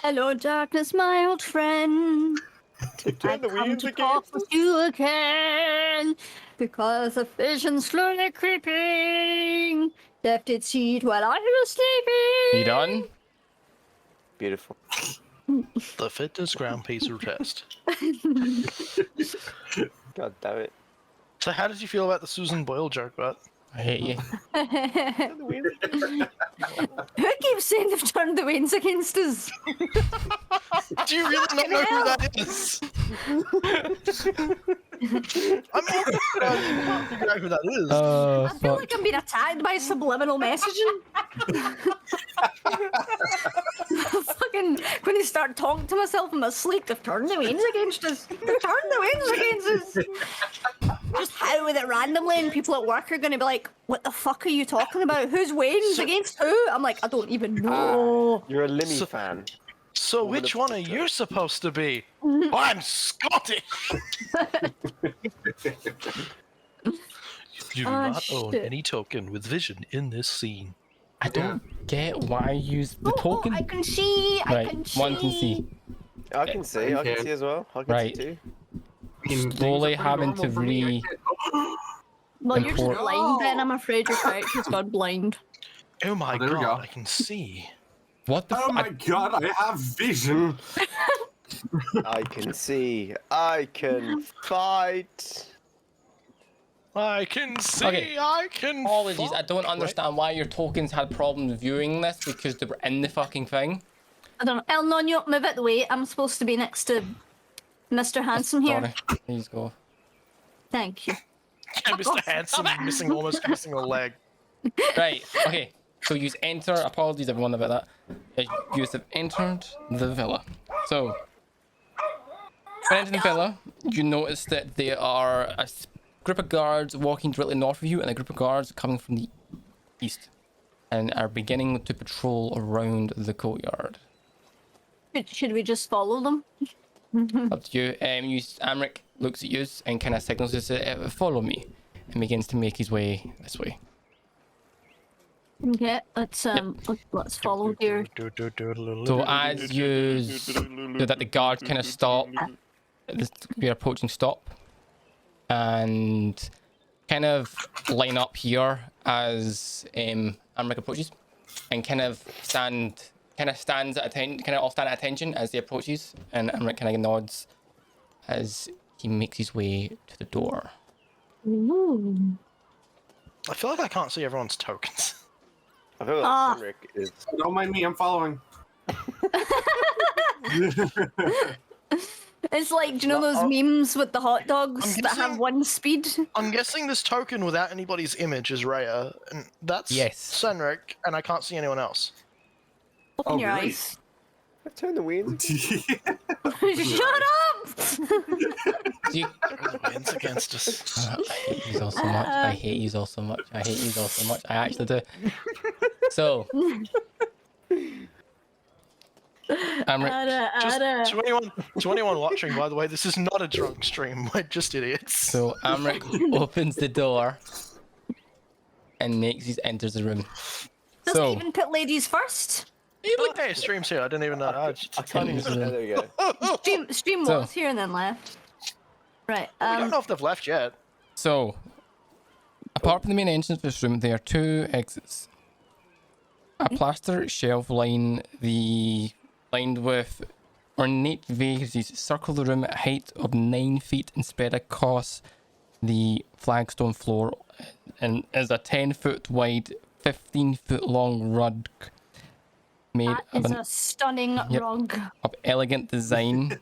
Hello, darkness, my old friend. Turn the I've come winds to against talk us. with you again because the vision's slowly creeping. Left its seat while I was sleeping. You done? Beautiful. The fitness ground pacer test. God damn it. So how did you feel about the Susan Boyle joke, Matt? I hate you. Turn the winds against Who keeps saying they've turned the winds against us? Do you really not know who that is? I mean, you can't figure out who that is. I feel like I'm being attacked by subliminal messaging. Fucking when I start talking to myself in my sleep, they've turned the winds against us. They've turned the winds against us. Just how with it randomly, and people at work are going to be like, "What the fuck are you talking about? Who's winds against who?" I'm like, I don't even know. You're a Limmy So- fan. So Woman which of one are culture. you supposed to be? I'm Scottish! You do Oh, not own shit. any token with vision in this scene. I don't get why you use the token. I can see. I Right, can see. one can see. I can see. I can see as well. I can Right. see too. Slowly having to Well, you're just import- blind, then. I'm afraid your character's gone blind. Oh my Oh, there we god, go. I can see. What the Oh my fuck? god, I have vision! I can see. I can fight. I can see, Okay. I can Apologies, I don't fuck. understand why your tokens had problems viewing this because they were in the fucking thing. I don't know. El Nino, move out the way. I'm supposed to be next to Mr. Handsome here. Sorry. Please go. Thank you. Yeah, Mr. Handsome almost missing a leg. Right, okay. So use enter. Apologies everyone about that. You have entered the villa. So, when entering the villa, you notice that there are a group of guards walking directly north of you and a group of guards coming from the east and are beginning to patrol around the courtyard. Should we just follow them? Up to you. Amric looks at you and kind of signals to say, follow me, and begins to make his way this way. Okay, let's follow here. So as you do that, the guards kind of stop. We're approaching stop, and kind of line up here as Amric approaches, and kind of stands at attention, kind of all stand at attention as he approaches, and Amric kind of nods as he makes his way to the door. Ooh. I feel like I can't see everyone's tokens. I feel like Ah. Henrik is. Don't mind me, I'm following. It's like, do you know those memes with the hot dogs I'm that have guessing- one speed? I'm guessing this token without anybody's image is Rhea, and that's Yes. Senric, and I can't see anyone else. Open Oh, your really? eyes. Turn the winds. Shut up! Do you, The wind's against us. I hate you all so much. I hate you all so much. I hate you all so much. I actually do. So, Amric. Just to anyone watching, by the way, this is not a drunk stream. We're just idiots. So Amric opens the door and Nixie enters the room. Doesn't So even put ladies first. Oh, hey, stream's here. I didn't even know. I can't even. There we go. Stream So- was here and then left. Right. I don't know if they've left yet. So, apart from the main entrance of this room, there are two exits. A plaster shelf lined with ornate vases circle the room at a height of 9 feet and spread across the flagstone floor, and is a 10-foot wide, 15-foot long rug made That of is an a stunning Yep. rug. of elegant design.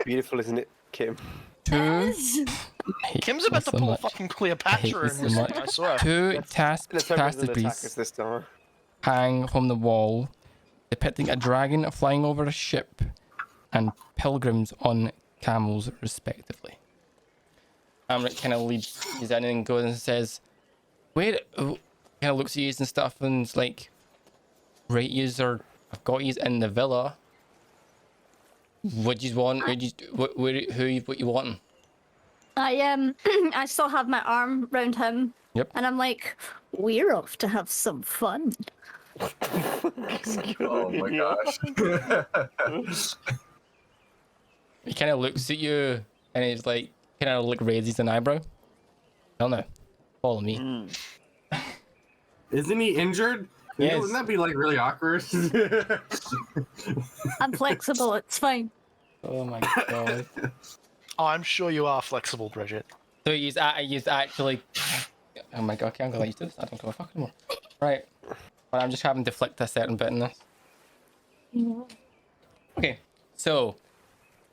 Beautiful, isn't it, Kim? Two. Yes. I hate Kim's about this to so pull much. fucking I hate Cleopatra this in so this much. thing, I swear. Two Let's hope it doesn't attack us tapestries this time. hang from the wall, depicting a dragon flying over a ship and pilgrims on camels, respectively. Amric kind of leads his in and goes and says, "Wait," kind of looks at you and stuff, and is like, "Right, I've got you in the villa. What do you want? What you wanting?" I still have my arm round him. Yep. And I'm like, we're off to have some fun. Oh my gosh. He kind of looks at you and he's like, kind of like raises an eyebrow. Hell no. Follow me. Isn't he injured? Yes. Wouldn't that be like really awkward? I'm flexible. It's fine. Oh my god. Oh, I'm sure you are flexible, Bridget. So he's actually. Oh my god, okay, I'm gonna use this. I don't give a fuck anymore. Right. But I'm just having to flick a certain bit in this. Okay, so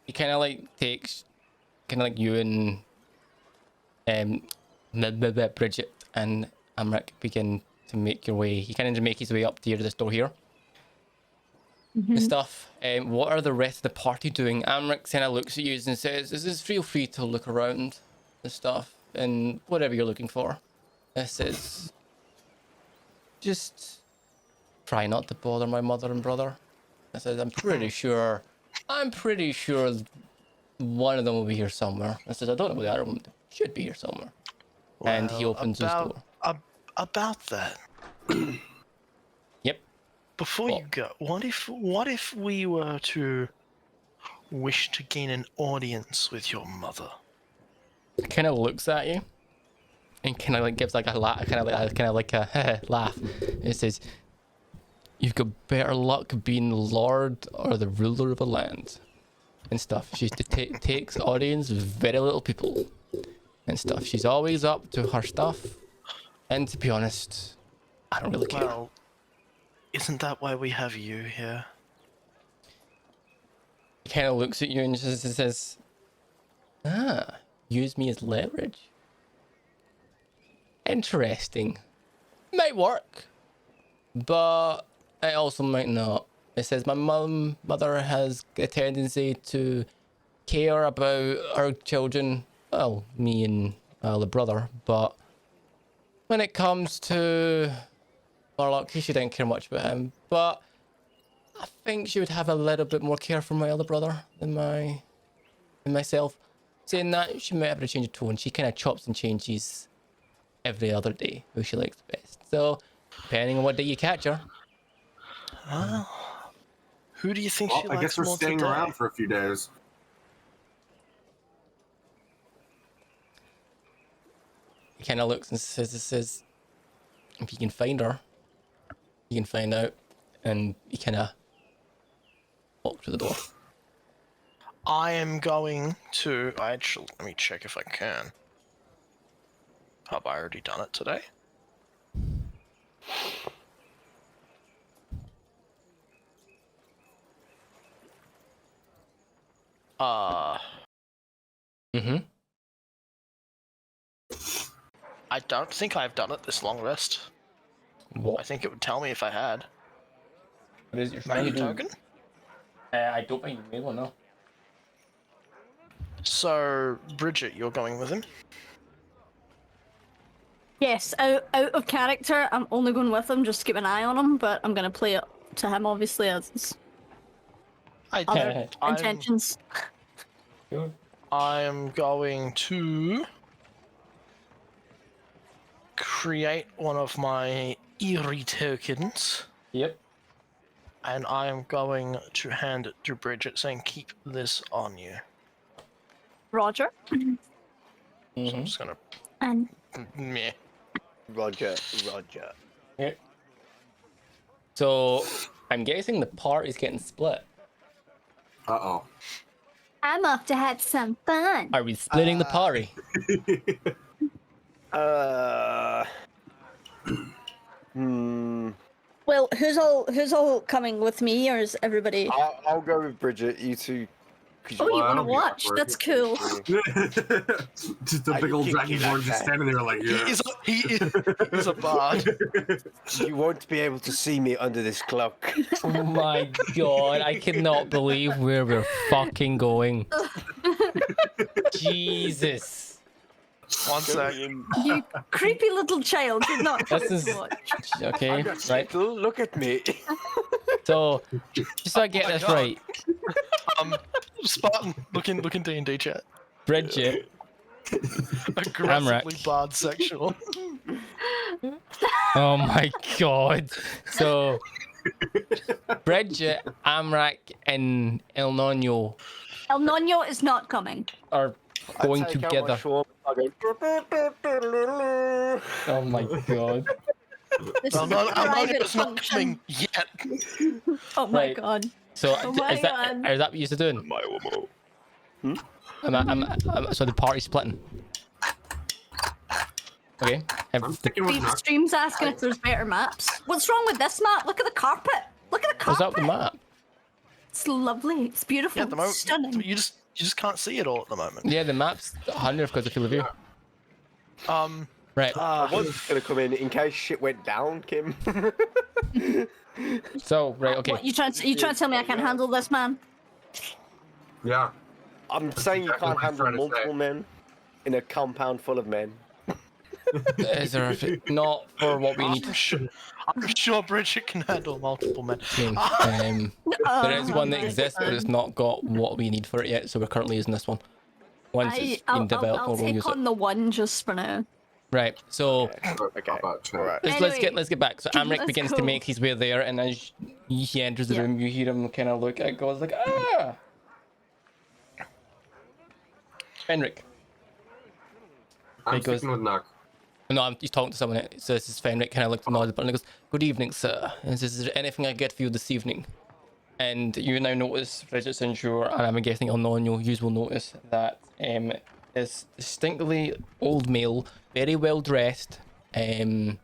he kind of like takes, kind of like you and Bridget and Amric begin to make your way. He kind of make his way up to this door here. And stuff. What are the rest of the party doing? Amric kind of looks at you and says, feel free to look around the stuff and whatever you're looking for. This is just try not to bother my mother and brother. I said, I'm pretty sure one of them will be here somewhere. I said, I don't know where the other one should be here somewhere. And he opens his door. About that. Yep. Before you go, what if we were to wish to gain an audience with your mother? He kind of looks at you and kind of like gives like a laugh, kind of like a laugh. It says, "You've got better luck being lord or the ruler of a land and stuff." She takes audience with very little people and stuff. She's always up to her stuff, and to be honest, I don't really care. Well, isn't that why we have you here? He kind of looks at you and just says, use me as leverage. Interesting. Might work, but it also might not. It says my mother has a tendency to care about her children, well, me and the brother, but when it comes to Warlock, she didn't care much about him, but I think she would have a little bit more care for my other brother than myself. Saying that, she might have to change of tone. She kind of chops and changes every other day who she likes best. So, depending on what day you catch her. Who do you think she I likes guess we're more staying today? around for a few days. He kind of looks and says, if you can find her, you can find out. And he kind of walks to the door. I am going to actually let me check if I can. Have I already done it today? Mm-hmm. I don't think I've done it this long rest. I What? think it would tell me if I had. What is your Value token? I don't think you made one, no. So, Bridget, you're going with him? Yes, out of character, I'm only going with him just to keep an eye on him, but I'm gonna play it to him obviously as his other intentions. I am going to create one of my eerie tokens, Yep. and I am going to hand it to Bridget, saying, "Keep this on you." Roger. So I'm just gonna And meh. Roger. Yep. So, I'm guessing the party's getting split. Uh-oh. I'm off to have some fun. Are we splitting the party? Well, who's all coming with me, or is everybody? I'll go with Bridget. You two. Oh, you want to that'll be watch? awkward. That's cool. Just a big old you dragon kick board that just guy. standing there like, He is a bard. You won't be able to see me under this cloak. Oh my god, I cannot believe where we're fucking going. Jesus. One sec. You creepy little child did not This come is to watch. okay, right? Look at me. So, just so I get this God. right, Spartan, look in D&D chat. Bridget, Aggressively bard sexual. Oh my god. So, Bridget, Amrak, and El Nino El Nino is not coming. are I going take out my together. sword, I go, Oh my god. This I'm is not, a I'm not, private it's not function. coming yet. Oh my Right. god. So, Oh my is that what you're doing? So the party's splitting. Okay. I'm sticking with Steve Knock. Stream's asking if there's better maps. What's wrong with this map? Look at the carpet. Look at the Was carpet. that the map? It's lovely. It's beautiful. Yeah, at the moment, It's stunning. you just can't see it all at the moment. Yeah, the map's 100 because of field of view. Right. I was gonna come in case shit went down, Kim. So, right, okay. What, you trying to tell me I can't handle this, man? Yeah. I'm saying you Exactly can't what I'm handle trying to multiple say. men in a compound full of men. Is there not for what we need? I'm sure Bridget can handle multiple men. There is one that my exists, but it's not got what we need for it yet, so we're currently using this one. Once it's been developed, I'll we'll use take it. on the one just for now. Right. So Okay. Alright. Alright. let's get back. So Amrik let's begins go. to make his way there, and as he enters the Yeah. room, you hear him kind of look at goes like, ah. Fenric. I'm He goes- sticking with Knock. No, he's talking to someone. So this is Fenric kind of looks nodded, but he goes, "Good evening, sir. Is there anything I can get for you this evening?" And you now notice, Bridget's unsure, and I'm guessing Elnonio, you will notice that this distinctly old male, very well dressed, kind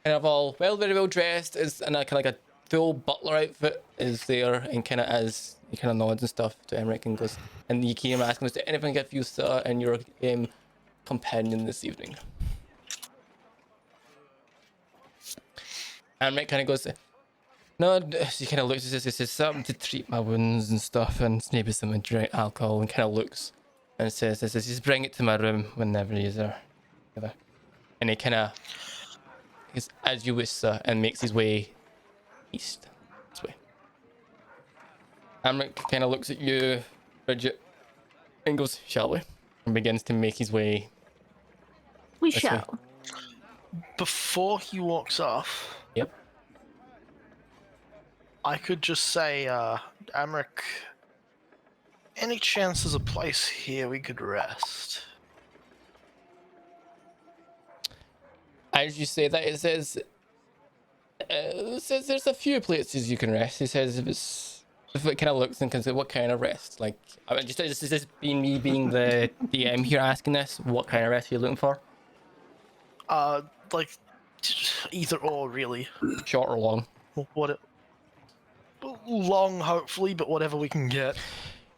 of all very well dressed, is in a kind of like a full butler outfit is there, and kind of as he kind of nods and stuff to Emmerich and goes, and you keep asking, "Is there anything I can get for you, sir, and your companion this evening?" Emmerich kind of goes, "No," he kind of looks at this, says something to treat my wounds and stuff, and maybe some drink alcohol, and kind of looks and says, "Just bring it to my room whenever he's there." And he kind of, "As you wish, sir," and makes his way east. This way. Amrik kind of looks at you, Bridget, and goes, "Shall we?" And begins to make his way. We This way. shall. Before he walks off, Yep. I could just say, Amrik, any chance there's a place here we could rest? As you say that, it says there's a few places you can rest. He says if it kind of looks and can say what kind of rest. Like, I mean, just is this being me being the DM here asking this? What kind of rest are you looking for? Like, either or, really. Short or long? Long, hopefully, but whatever we can get.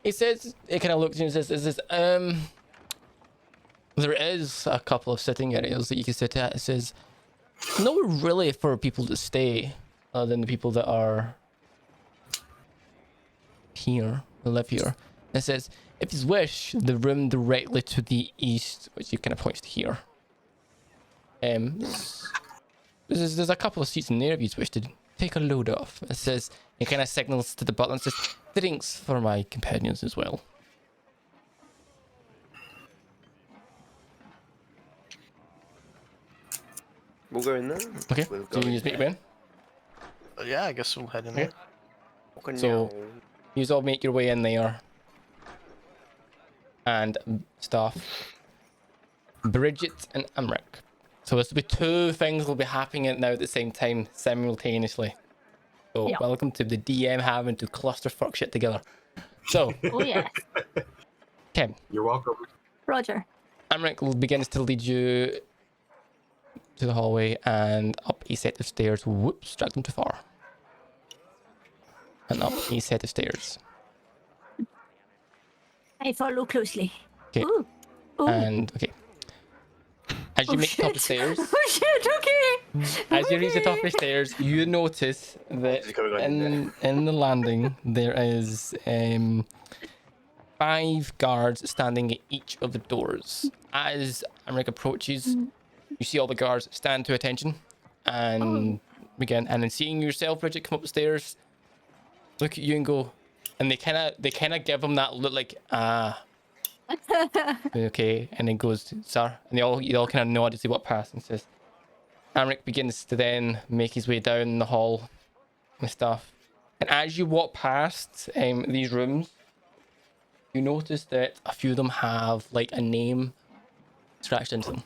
He says, it kind of looks and says, there is a couple of sitting areas that you can sit at. It says, nowhere really for people to stay other than the people that are here, who live here. It says, if you wish, the room directly to the east, which you kind of points to here. There's a couple of seats in there if you wish to take a load off. It says, it kind of signals to the butler and says, drinks for my companions as well. We'll go in there. Okay, We'll so go you in just make there. your way in. Yeah, I guess we'll head in Okay. there. Fucking So- hell. You all make your way in there. And stuff. Bridget and Amrik. So this will be two things will be happening now at the same time, simultaneously. So Yeah. welcome to the DM having to clusterfuck shit together. So, Oh yeah. okay, You're welcome. Roger. Amrik begins to lead you to the hallway and up a set of stairs. Whoops, dragged them too far. And up a set of stairs. I follow closely. Okay. Ooh. Ooh. And okay. As you Oh, make the top of the shit. stairs, Oh shit, okay. as you reach the top of the stairs, you notice that It's going on in the landing there is 5 guards standing at each of the doors. As Amrik approaches, you see all the guards stand to attention and begin. And then seeing yourself, Bridget, come up the stairs, look at you and go, and they kind of give him that look like okay, and then goes, "Sir," and they all kind of nod to see what passed and says, Amric begins to then make his way down the hall and stuff. And as you walk past these rooms, you notice that a few of them have like a name scratched into them.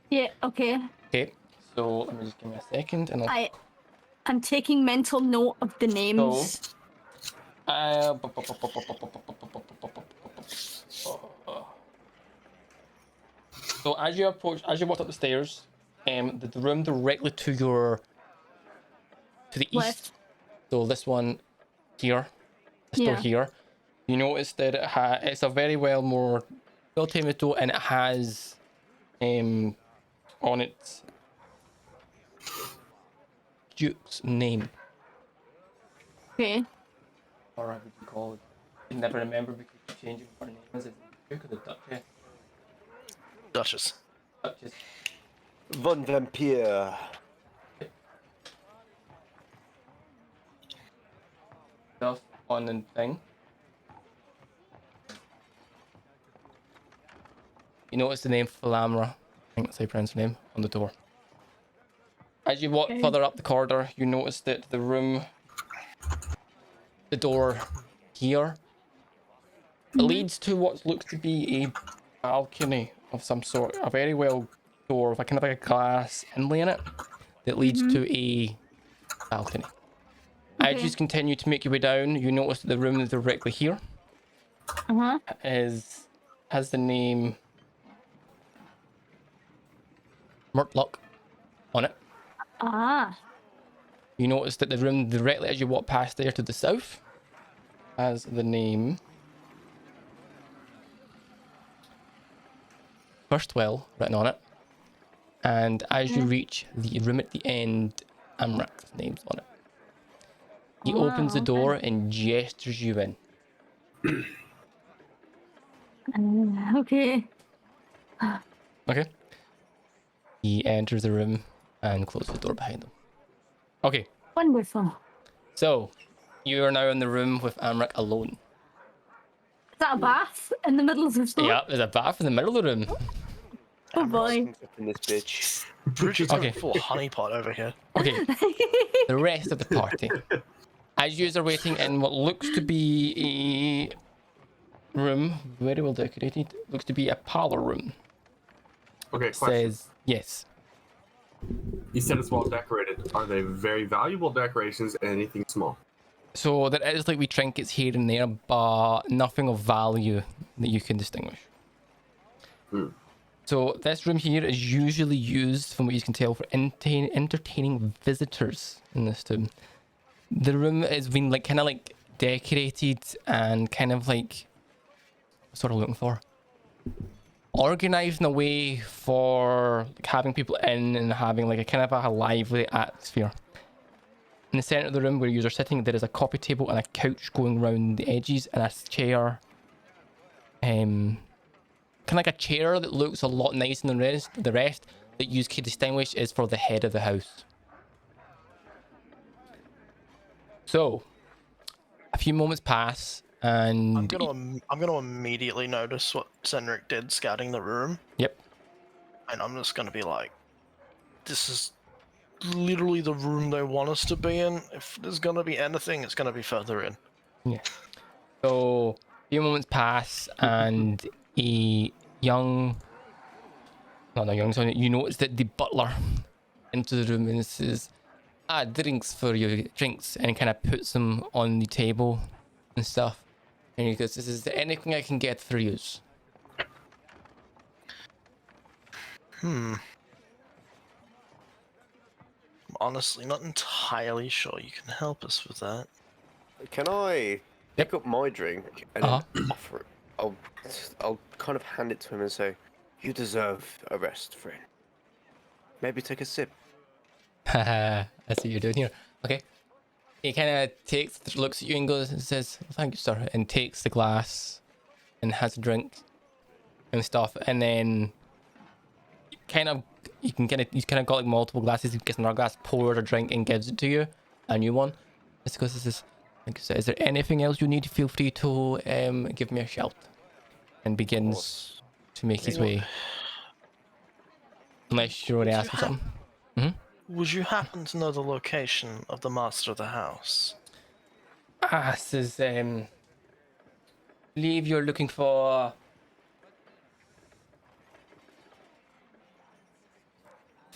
Yeah, okay. Okay, so let me just give me a second and I'm taking mental note of the names. So as you walk up the stairs, the room directly to the east. Left. So this one here, this door Yeah. here. You notice that it's a very more well-tamed door, and it has on its Duke's name. Okay. Or what would you call it? I never remember because you change it for name. Is it the Duke or the Duchess? Duchess. Duchess. Von Vampire. Stuff on the thing. You notice the name Philamra, I think that's how you pronounce her name, on the door. As you walk further up the corridor, you notice that the door here, it leads to what looks to be a balcony of some sort, a very well door with a kind of like a glass inlay in it that leads to a balcony. As you continue to make your way down, you notice that the room directly here has the name Murtlock on it. Ah. You notice that the room directly as you walk past there to the south has the name Firstwell written on it. And as you reach the room at the end, Amrac's name's on it. He opens the door and gestures you in. Okay. Okay. He enters the room and closes the door behind him. Okay, Wonderful. so you are now in the room with Amric alone. Is that a bath in the middle of the store? Yeah, there's a bath in the middle of the room. Oh boy. Up in this bitch. Bridget's got Okay. a full honeypot over here. Okay, the rest of the party. As you are waiting in what looks to be a room, very well decorated, looks to be a parlor room. Okay, question. Says, yes. You said it's well decorated. Are they very valuable decorations and anything small? So there is like wee trinkets here and there, but nothing of value that you can distinguish. So this room here is usually used, from what you can tell, for entertaining visitors in this tomb. The room has been like kind of like decorated and kind of like, what's what I'm looking for? Organized in a way for like having people in and having like a kind of a lively atmosphere. In the center of the room where you are sitting, there is a coffee table and a couch going round the edges and a chair. Kind of like a chair that looks a lot nicer than the rest that you can distinguish is for the head of the house. So, a few moments pass and... I'm gonna immediately notice what Cendric did scouting the room. Yep. And I'm just gonna be like, this is literally the room they want us to be in. If there's gonna be anything, it's gonna be further in. Yeah. So, a few moments pass and a young... Not young, sorry, you notice that the butler enters the room and says, drinks for you, drinks, and kind of puts them on the table and stuff. And he goes, is there anything I can get for you? I'm honestly not entirely sure you can help us with that. Can I pick up my drink and then offer it? I'll kind of hand it to him and say, "You deserve a rest, friend. Maybe take a sip." Haha, I see what you're doing here. Okay. He kind of looks at you and goes and says, "Thank you, sir," and takes the glass and has a drink and stuff. And then he's kind of got like multiple glasses. He gets another glass, pours a drink, and gives it to you, a new one. It's because this is, like I said, is there anything else you need? Feel free to give me a shout. And begins to make his way. Unless you're already asking something. Would you happen to know the location of the master of the house? This is, believe you're looking for...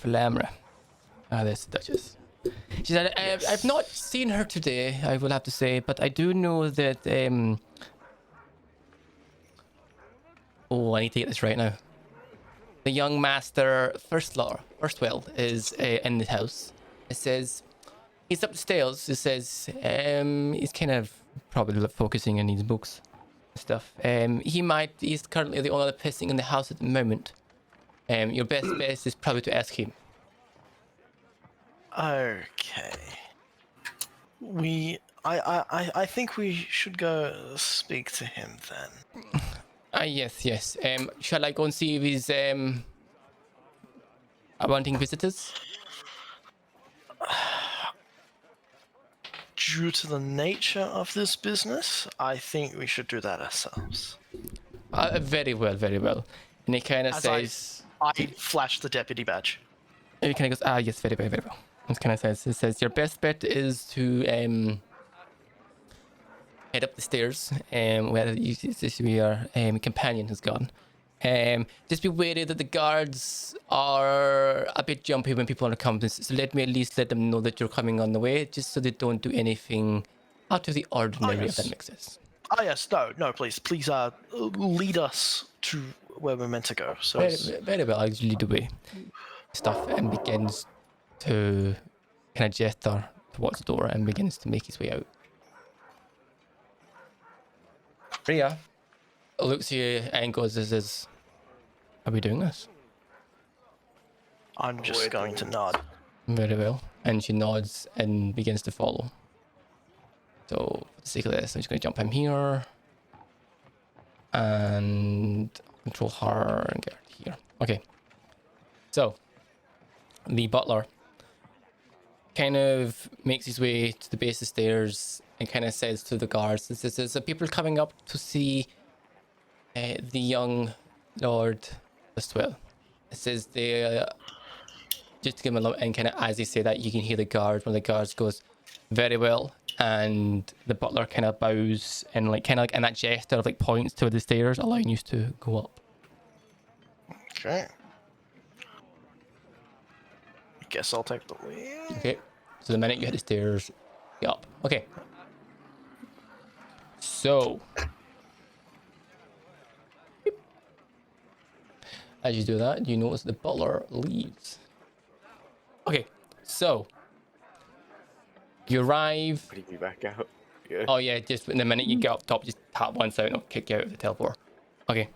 Flamra. There's the Duchess. She said, I've not seen her today, I will have to say, but I do know that, oh, I need to get this right now. The young master Firstwell is in the house. It says he's up the stairs. It says he's kind of probably focusing on his books and stuff. He's currently the only pissing in the house at the moment. Your best bet is probably to ask him. Okay. I think we should go speak to him then. Yes. Shall I go and see if he's wanting visitors? Due to the nature of this business, I think we should do that ourselves. Very well. And he kind of says... I flash the deputy badge. And he kind of goes, yes, very well. It kind of says, your best bet is to head up the stairs where your companion has gone. Just be wary that the guards are a bit jumpy when people are coming, so let me at least let them know that you're coming on the way, just so they don't do anything out of the ordinary, if that makes sense. Oh yes, no, please, lead us to where we're meant to go. So very well, I'll lead the way. Stuff and begins to kind of gesture towards the door and begins to make his way out. Rhea looks at you and goes, are we doing this? I'm just going to nod. Very well. And she nods and begins to follow. So, for the sake of this, I'm just going to jump him here. And control her and get her here. Okay. So, the butler kind of makes his way to the base of the stairs and kind of says to the guards, there's people coming up to see the young Lord Listwell. It says they just to give him a look, and kind of as they say that, you can hear the guard. One of the guards goes, very well, and the butler kind of bows and kind of like in that gesture of points to the stairs, allowing you to go up. Okay. I guess I'll take the lead. Okay, so the minute you hit the stairs, get up. Okay. So, as you do that, you notice the butler leaves. Okay, so you arrive. Putting me back out. Yeah. Oh yeah, just in the minute you get up top, just tap once out and it'll kick you out of the teleport. Okay,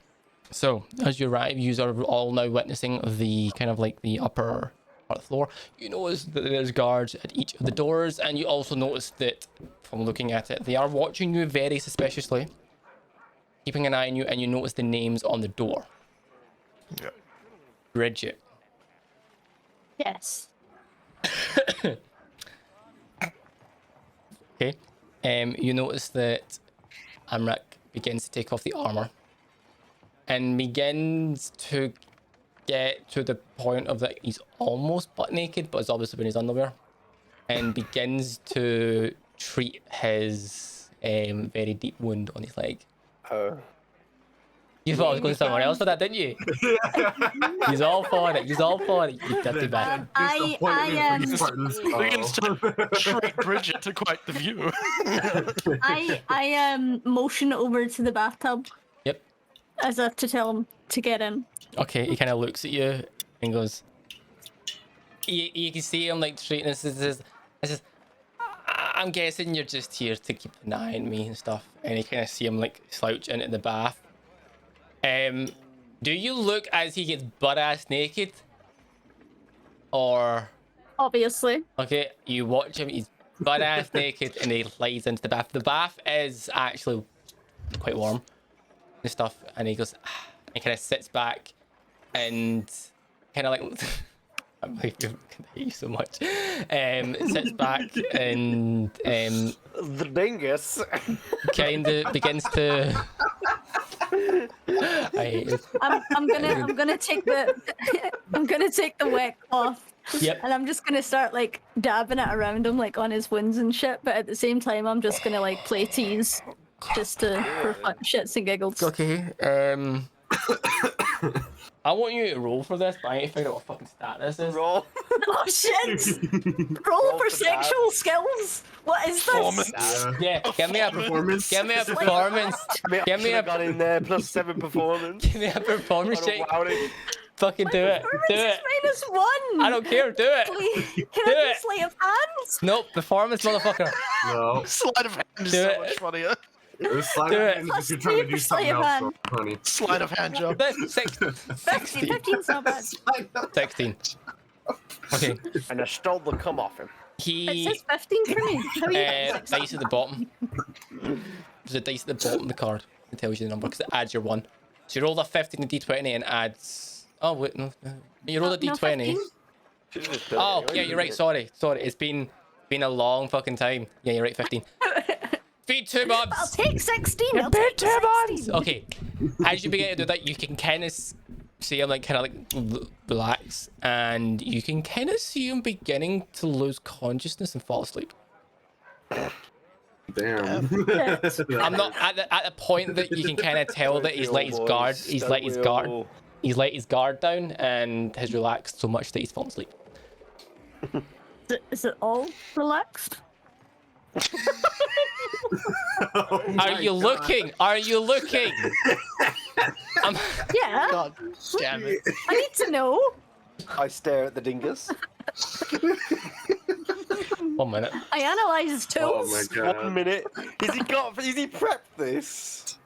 so as you arrive, you are all now witnessing the kind of the upper part of the floor. You notice that there's guards at each of the doors, and you also notice that from looking at it, they are watching you very suspiciously, keeping an eye on you, and you notice the names on the door. Yeah. Bridget. Yes. Okay. You notice that Amrak begins to take off the armor and begins to get to the point of that he's almost butt naked, but it's obviously been his underwear, and begins to treat his very deep wound on his leg. You thought I was going somewhere else for that, didn't you? He's all for it. He's all for it. You dirty bastard. Begins to treat Bridget to quite the view. I motion over to the bathtub. Yep. As if to tell him to get in. Okay, he kind of looks at you and goes. You can see him treating this. I'm guessing you're just here to keep an eye on me and stuff. And you kind of see him slouch into the bath. Do you look as he gets butt-ass naked? Or... Obviously. Okay, you watch him, he's butt-ass naked and he lies into the bath. The bath is actually quite warm and stuff. And he goes, and kind of sits back and kind of I hate you so much. Sits back and the dingus kind of begins to. I'm gonna take the wet cloth Yep. And I'm just gonna start like dabbing it around him like on his wounds and shit, but at the same time I'm just gonna like play tease just to for fun, shits and giggles. Okay. I want you to roll for this, but I need to figure out what fucking stat this is. Roll. Oh shit! Roll for sexual skills. What is this? Performance. Yeah, give me a Performance. Give me a performance. Give me a got in there +7 performance. Give me a performance check. Fucking do it. Performance Do it. is -1. I don't care. Do it. Please, can Do I it. do sleight of hands? Nope. Performance, motherfucker. No. Sleight of hand is Do so it. much funnier. It's slide Do of it. hand if you're trying to do Plus something three for else, sleight so funny. Sleight of hand job. That's 16. 15's not bad. 16. Okay. And I stole the cum off him. It He says 15 for me. How are you? dice at the bottom. There's a dice at the bottom of the card. It tells you the number because it adds your 1. So you roll a 15 to D20 and adds. Oh wait, no. You roll a No, D20. 15? Oh yeah, you're right. Sorry. It's been a long fucking time. Yeah, you're right. 15. Feed 2 I'll mobs. take 16. You I'll beat take 2 mobs. 16. Okay. As you begin to do that, you can kind of see him like kind of like relax, and you can kind of see him beginning to lose consciousness and fall asleep. Damn. I'm not at the point that you can kind of tell that he's let his guard. He's let his guard. He's let his guard down and has relaxed so much that he's fallen asleep. Is it all relaxed? Are you looking? Are you looking? Yeah, God damn it. I need to know. I stare at the dingus. 1 minute. I analyze Oh tools. my god. 1 minute. Is he prepped this?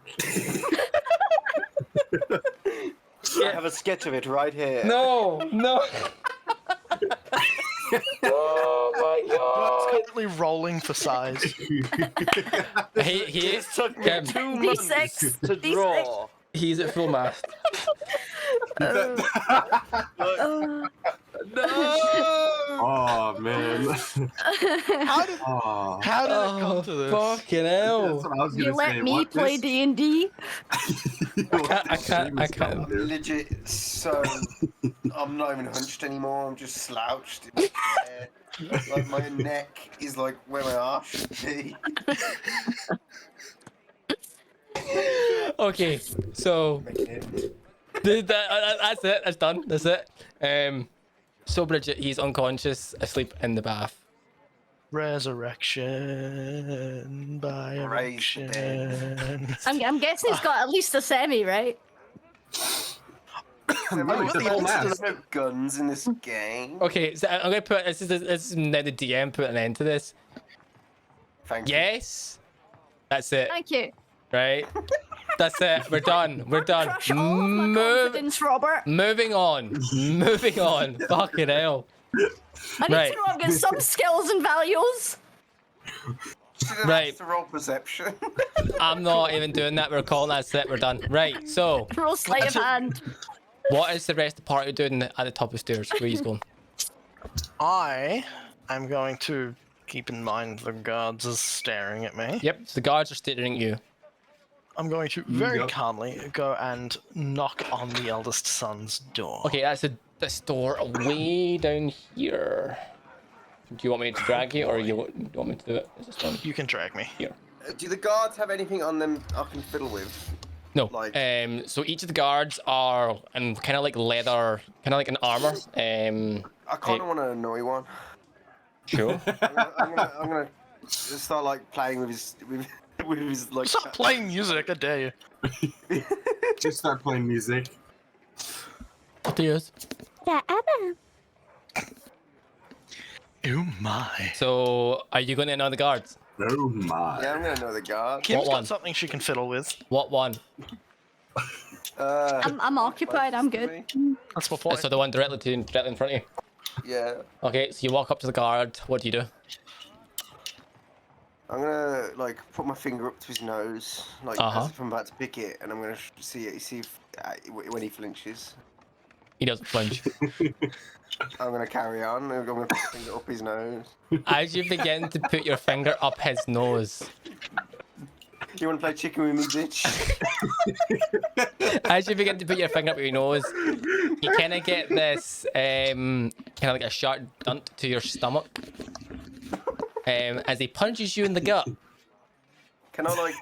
I have a sketch of it right here. No. Oh my It's currently rolling for size. He It took me Gem. 2 months D6. to draw. he's at full mast. Oh man. How did Oh. how did it come to this? Fucking That's hell. what I was You gonna let say. me What play this- D&D. I can't. I'm legit so. I'm not even hunched anymore. I'm just slouched in my chair. Like my neck is like where my arse should be. Okay, so that's it. That's done. That's it. So Bridget, he's unconscious, asleep in the bath. Resurrection by Raise the erection. I'm guessing he's got at least a semi, right? No, he's the the whole There's mask. no guns in this game. Okay, so I'm gonna put this is now the DM put an end to this. Thank you. Yes, that's it. Thank you. Right, that's it. We're done. We're done. Crush all of my confidence, Robert. Moving on. Moving on. Fucking hell. I need Right. to know I've got some skills and values. Right. That's the roll perception. I'm not even doing that. We're calling that it. We're done. Right. So, Roll sleight of hand. what is the rest of the party doing at the top of the stairs? Where he's going? I am going to keep in mind the guards are staring at me. Yep. So the guards are staring at you. I'm going to very Yep. calmly go and knock on the eldest son's door. Okay, that's this door way down here. Do you want me to drag you, or you want me to do it? Is this done You can drag me. here? Do the guards have anything on them I can fiddle with? No. Like- So each of the guards are in kind of like leather, kind of like an armor. I kind of want to annoy one. Sure. I'm gonna start like playing with his with his like. Stop playing music, I dare you. Just start playing music. Cheers. Yeah, Anna. Oh my. So, are you going to annoy the guards? Oh my. Yeah, I'm gonna know the guard. Kim's What one? got something she can fiddle with. What one? I'm occupied. I'm good. That's my point. So the one directly in front of you. Yeah, Okay, so you walk up to the guard. What do you do? I'm gonna like put my finger up to his nose, like Uh-huh. as if I'm about to pick it, and I'm gonna see if when he flinches. He doesn't flinch. I'm gonna carry on. I'm gonna put my finger up his nose. As you begin to put your finger up his nose, You want to play chicken with me, bitch? As you begin to put your finger up your nose, you kind of get this kind of like a sharp dunt to your stomach as he punches you in the gut. Can I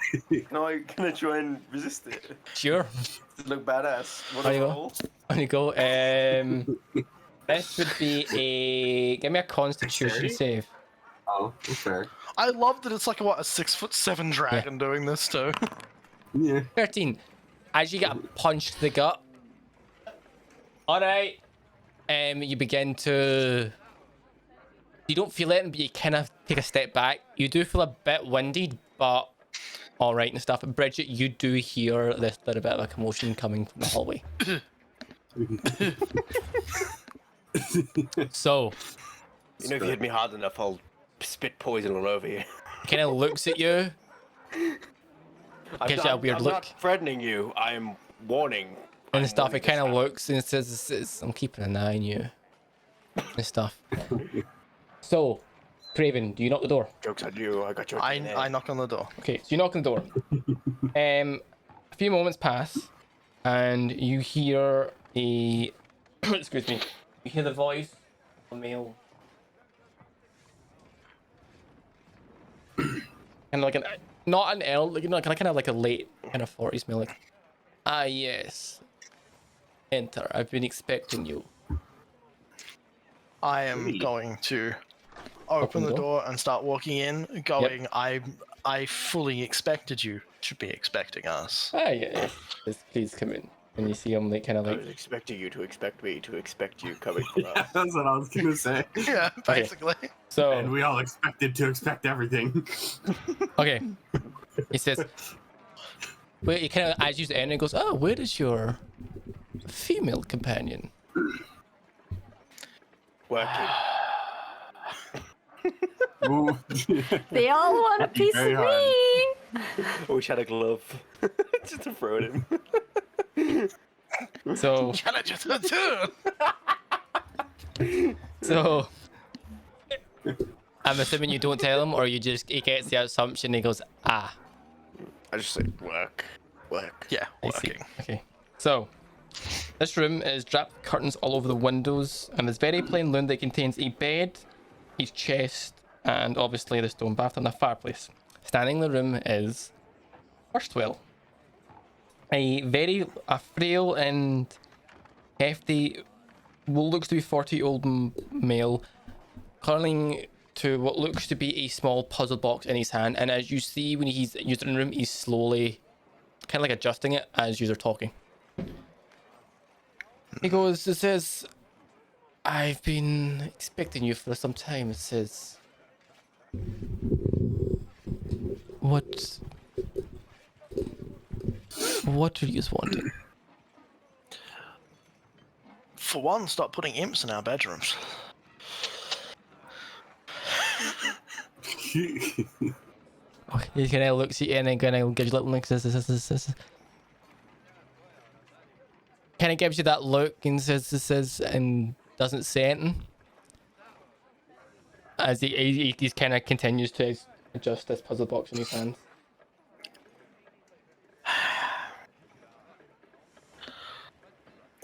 try and resist it? Sure. Does it look badass? What On a you go. roll. On you go. This would be a... Give me a Constitution save. Oh, okay. I love that it's like what a 6'7" dragon doing this too. Yeah. 13. As you get punched to the gut. Alright. You begin to... You don't feel it, but you kind of take a step back. You do feel a bit winded, but alright and stuff. But Bridget, you do hear this little bit of a commotion coming from the hallway. So... You know, if you hit me hard enough, I'll spit poison all over you. Kind of looks at you. Gives you a weird I'm look. not threatening you. I'm warning. And I'm stuff, warning it kind of this looks and says, I'm keeping an eye on you. And stuff. So, Craven, do you knock the door? Joke's on you. I got your I DNA. knock on the door. Okay, so you knock on the door. A few moments pass, and you hear a... excuse me. You hear the voice of a male. Kind of like an... Not an elder, like, kind of like a late kind of 40s male, like... Ah, yes. Enter. I've been expecting you. I am going to open the door and start walking in, going, I fully expected you to be expecting us. Ah, yeah. Yes, please come in. And you see him like kind of I like... was expecting you to expect me to expect you coming from Yeah, us. that's what I was gonna say. Yeah, basically. So... And we all expected to expect everything. Okay. He says, well, he kind of, as you enter, he goes, oh, where is your female companion? Working. Ooh. They all want a piece of Very hard. me. I wish I had a glove. Just to throw at him. So, Challenge it too. so, I'm assuming you don't tell him, or you just, he gets the assumption, he goes, ah. I just say work. Work. Yeah, I see. working. Okay. So, this room is draped with curtains all over the windows, and there's very plain room that contains a bed, a chest, and obviously the stone bath and a fireplace. Standing in the room is Firstwell. A frail and hefty, what looks to be 40-year-old male, curling to what looks to be a small puzzle box in his hand, and as you see when he's using the room, he's slowly kind of like adjusting it as you're talking. He goes, it says, I've been expecting you for some time. It says, what are you wanting? For one, stop putting imps in our bedrooms. Okay, he kind of looks at you and then kind of gives you a little look. Kind of gives you that look and says, and doesn't say anything. As he kind of continues to adjust this puzzle box in his hands.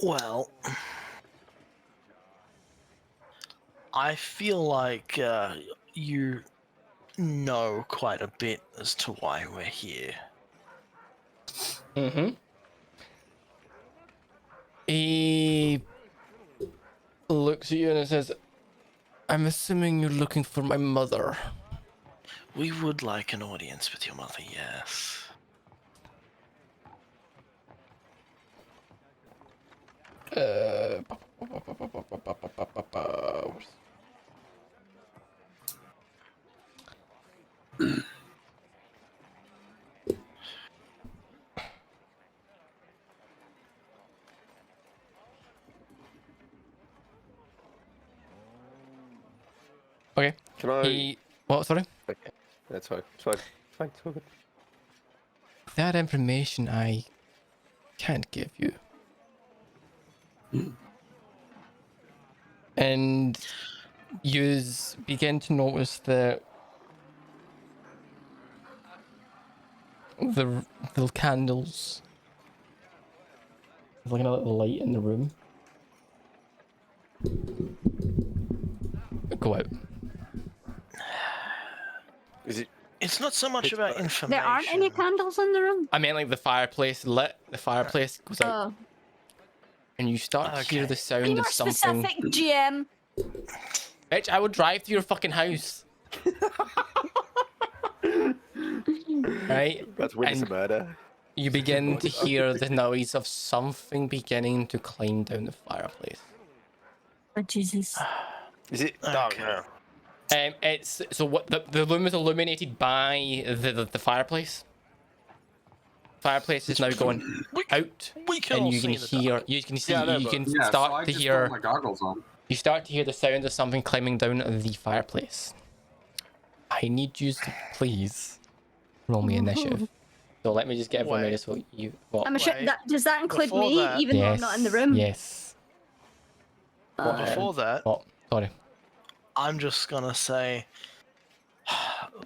Well, I feel like you know quite a bit as to why we're here. Mm-hmm. He looks at you and says, I'm assuming you're looking for my mother. We would like an audience with your mother, yes. Okay. Can I? What? Sorry. Okay. That's fine. It's fine. It's fine. It's all good. That information I can't give you. And you begin to notice that the candles. There's like a little light in the room. Go out. Is it? It's not so much about information. There aren't any candles in the room. I meant like the fireplace lit. The fireplace goes out, Oh, and you start to hear Okay. the be sound more of something. specific, GM. Bitch, I will drive to your fucking house. Right? That's witness a And- murder. You begin to hear the noise of something beginning to climb down the fireplace. Oh Jesus. Is it? Okay. No. It's so what the room is illuminated by the fireplace. Fireplace is now going out, We can and all you can see the hear dark. you can see Yeah, I know, you but- can Yeah, so I start to just hear put my goggles on. you start to hear the sound of something climbing down the fireplace. I need you to please roll me initiative. So let me just get everyone Wait. ready. So you what? I'm sure Wait. that does that include Before me, that- even though I'm Yes. not in the room? Yes. Before that, What? Sorry. I'm just gonna say,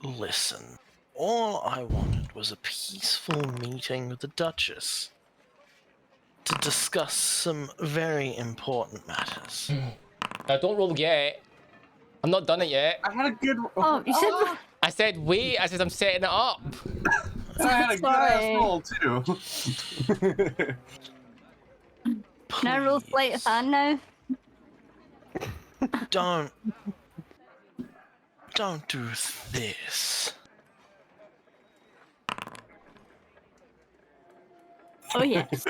listen, all I wanted was a peaceful meeting with the Duchess to discuss some very important matters. Now don't roll yet. I'm not done it yet. I had a good. Oh, you said. I said wait. I said I'm setting it up. I had a good ass Sorry. roll too. Can I roll flight of hand now? Don't do this. Oh yes.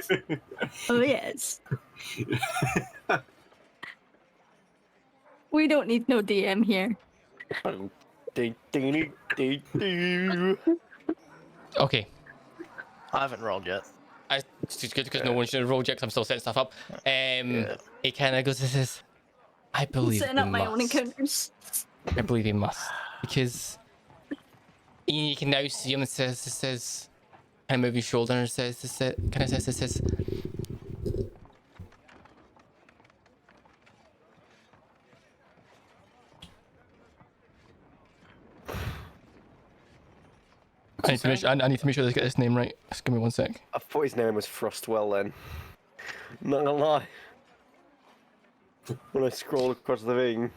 Oh yes. We don't need no DM here. Ding, ding, ding, ding. Okay. I haven't rolled yet. It's just good because no one should have rolled yet 'cause I'm still setting stuff up. Yeah. It kind of goes. This is. I I'm believe setting we up my own must. encounters. I believe he must because you can now see him. It says, and move his shoulder and it says, kind of says, it says. I need to make sure I get this name right. Just give me 1 sec. I thought his name was Frostwell then. Not gonna lie. When I scroll across the thing,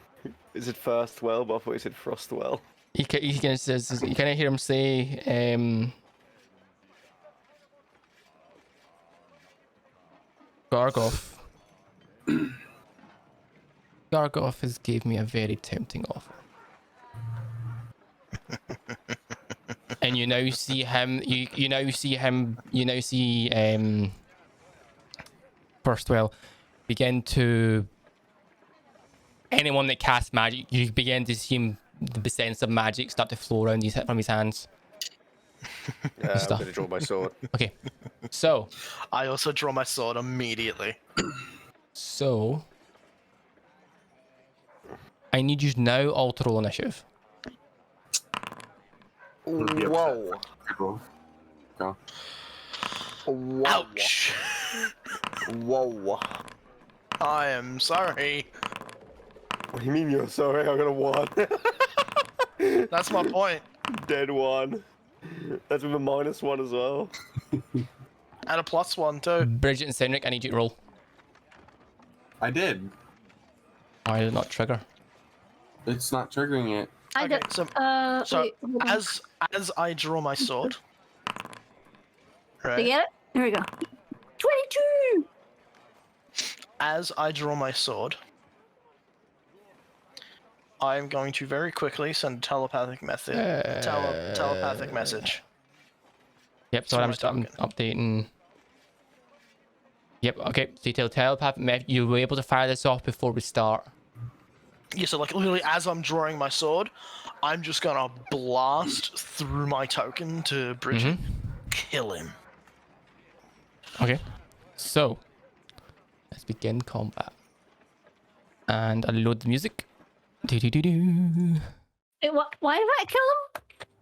it said Firstwell, but I thought it said Frostwell. He kind of says, you kind of hear him say, Gargoth. Gargoth has gave me a very tempting offer. And you now see him, you now see Firstwell begin to, anyone that casts magic, you begin to see him, the sense of magic start to flow around from his hands. I'm Stuff. gonna draw my sword. Okay, so I also draw my sword immediately. I need you to now all to roll initiative. Whoa. Good roll. Go. Whoa. Ouch! Whoa. I am sorry. What do you mean you're sorry? I got a 1. That's my point. Dead 1. That's with a -1 as well. And a +1 too. Bridget and Cendric, I need you to roll. I did. Why did it not trigger? It's not triggering it. I Okay, did. so so wait, hold on. as I draw my sword, You right? get it? Here we go. 22. As I draw my sword, I am going to very quickly send a telepathic telepathic message. Yep, sorry, So I'm my just I'm token. updating. Yep, okay, so you tell telepathic, you were able to fire this off before we start. Yeah, so like literally as I'm drawing my sword, I'm just gonna blast through my token to Bridget, kill him. Okay, so let's begin combat. And I'll load the music. Do-do-do-do. Wait, what? Why did I kill him?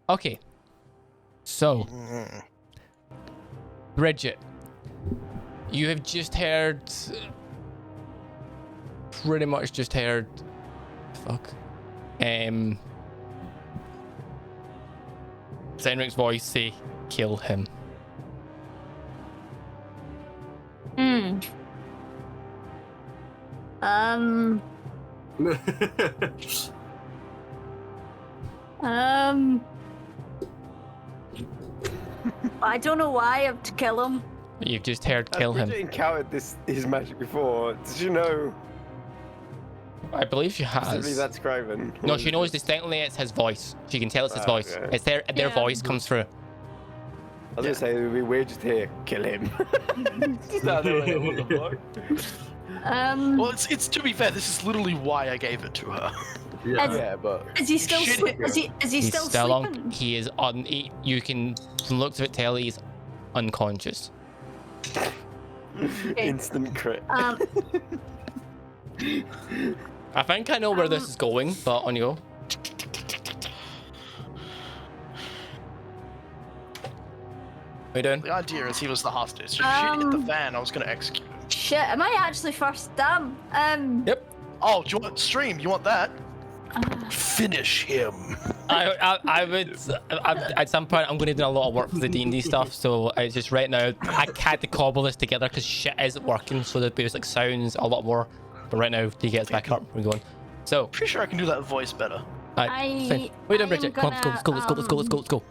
Okay, so Bridget, you have just heard, pretty much just heard, Cendric's voice say, kill him? I don't know why I have to kill him. You've just heard kill him. Bridget encountered his magic before. Did you know? I believe she Specifically, has. that's Kraken. No, she knows distinctly it's his voice. She can tell it's his voice. Okay. It's their Yeah. voice comes through. I was gonna say it would be weird just to hear kill him. Stand there like, what the fuck? Well, it's to be fair. This is literally why I gave it to her. Yeah. Yeah, but Is he still Shit. sleep? Is he He's still still sleeping? on. He is on. You can, from the looks of it, tell he's unconscious. instant crit. I think I know where this is going, but on you go. What are you doing? The idea is he was the hostage. If shit hit the fan, I was gonna execute him. Shit, am I actually first? Damn. Yep. Oh, do you want stream? You want that? Finish him. I would at some point I'm going to do a lot of work for the D&D stuff, so it's just right now I had to cobble this together because shit isn't working, so the basic sounds a lot more, but right now to get us back up we're going. So Pretty sure I can do that voice better. fine. What are you doing, I am Bridget? Come on, let's go, let's go.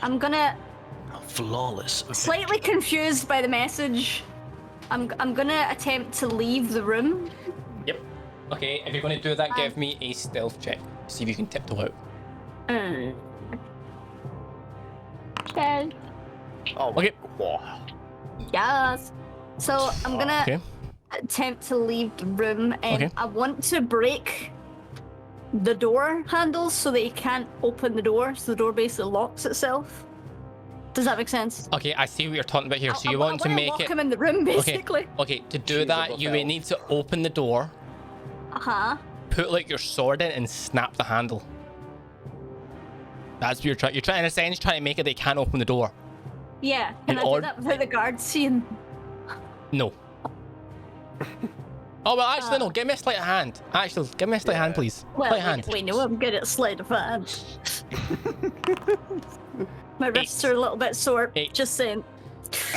I'm gonna Flawless. slightly confused by the message. I'm gonna attempt to leave the room. Yep. Okay, if you're going to do that, give me a stealth check. See if you can tiptoe out. Okay. Oh, Okay. Yes. So I'm gonna Okay. attempt to leave the room, and Okay. I want to break the door handles so that he can't open the door. So the door basically locks itself. Does that make sense? Okay, I see what you're talking about here. So I you want to wanna make lock it. him in the room, basically. Okay, to do Choose a that, you buffet. need to open the door, put like your sword in, and snap the handle. That's what you're trying. You're trying, in a sense, trying to make it they can't open the door. Yeah. Can In I order- do that without the guards seeing? No. Oh well, actually no. Give me a sleight of hand. Actually, give me a sleight of hand, please. Well, Sleight of hand. we know I'm good at sleight of hand. My wrists are a little bit sore. 8. Just saying.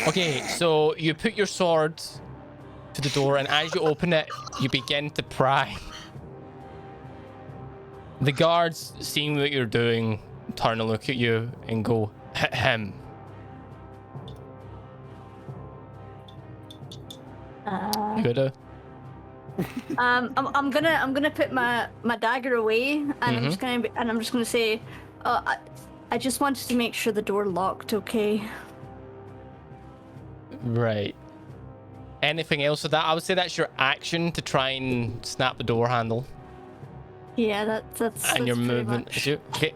Okay, so you put your sword to the door, and as you open it, you begin to pry. The guards, seeing what you're doing, turn and look at you and go, hit him. Coulda. I'm gonna put my dagger away, and I'm just gonna say, I just wanted to make sure the door locked. Okay. Right. Anything else with that? I would say that's your action to try and snap the door handle. Yeah, that's. And your pretty movement. much. Is you? Okay.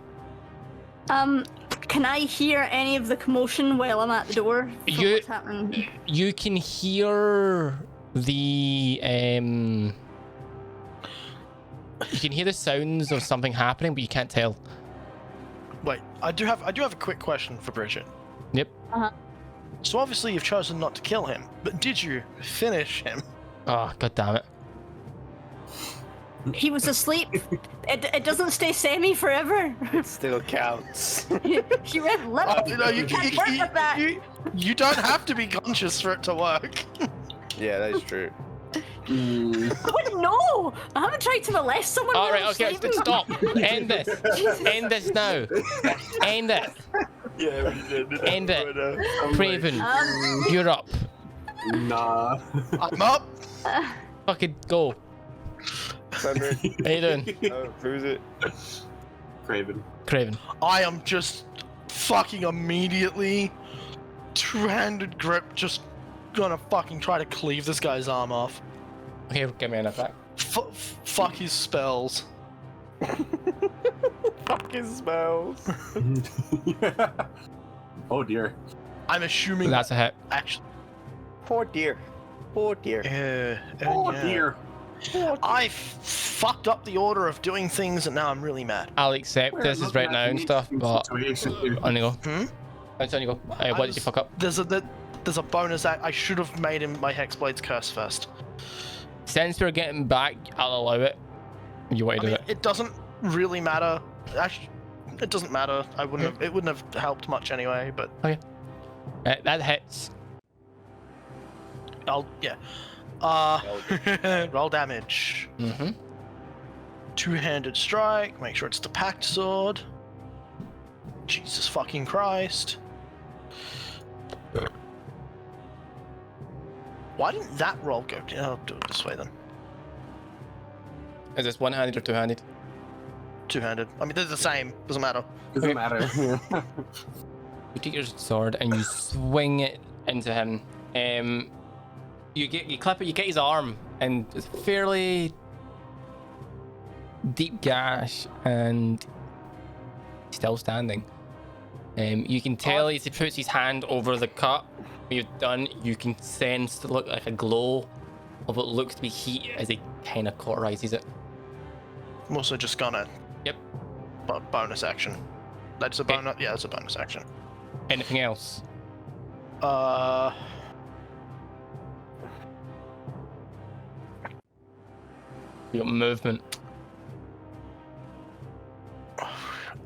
Can I hear any of the commotion while I'm at the door? From You- what's happening? You can hear the you can hear the sounds of something happening, but you can't tell. Wait, I do have a quick question for Bridget. Yep. So obviously you've chosen not to kill him, but did you finish him? Oh, god damn it. He was asleep. It doesn't stay semi forever. Still counts. He went limp. Oh, no, you can't work with that. you don't have to be conscious for it to work. Yeah, that is true. I wouldn't know. I haven't tried to molest someone. All while right, I'm okay, sleeping. stop. End this. End this now. End it. Yeah, we did. End it. it. Craven, you're up. Nah. I'm up. Fucking go. Sandra, How you doing? oh, who's it? Kraken. Craven. I am just fucking immediately two-handed grip, just gonna fucking try to cleave this guy's arm off. Okay, give me an attack. Fuck his spells. Fucking smells. Oh dear. I'm assuming That's a hit. actually. Poor dear. Poor dear. Oh Yeah. dear. I fucked up the order of doing things, and now I'm really mad. I'll accept this is right now and stuff, but on you go. Hmm? It's on you go. What did you fuck up? There's a bonus act. I should have made him my Hexblade's curse first. Since we're getting back, I'll allow it. You want I to do mean, it? it doesn't really matter. Actually, It doesn't matter. I wouldn't have. It wouldn't have helped much anyway. But Okay. That hits. Yeah. Roll damage. Mm-hmm. Two-handed strike. Make sure it's the packed sword. Jesus fucking Christ. Why didn't that roll go? I'll do it this way then. Is this one-handed or two-handed? Two-handed. I mean, they're the same. Doesn't matter. Doesn't matter. You take your sword and you swing it into him. You clip it. You get his arm, and it's a fairly deep gash, and he's still standing. You can tell as he puts his hand over the cut you've done. You can sense the look like a glow of what looks to be heat as he kind of cauterizes it. I'm also just gonna. Yep. Bonus action. That's a Okay. bonus. Yeah, that's a bonus action. Anything else? You got movement.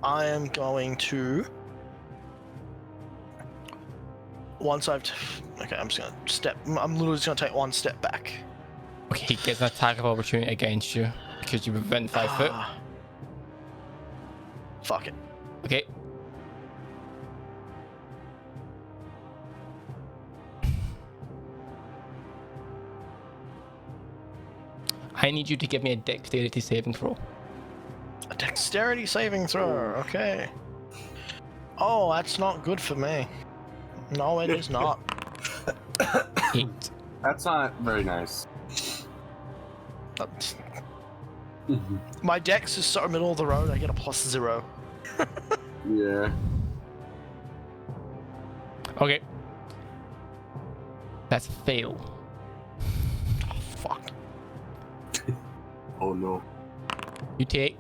I am going to. Once I've. Okay, I'm just gonna step. I'm literally just gonna take one step back. Okay, he gets an attack of opportunity against you because you were within 5 foot. Fuck it. Okay. I need you to give me a dexterity saving throw. A dexterity saving throw. Okay. Oh, that's not good for me. No, it is not. 8. That's not very nice. That's- My dex is sort of middle of the road. I get a +0. Yeah. Okay. That's a fail. Oh, fuck. Oh no. You take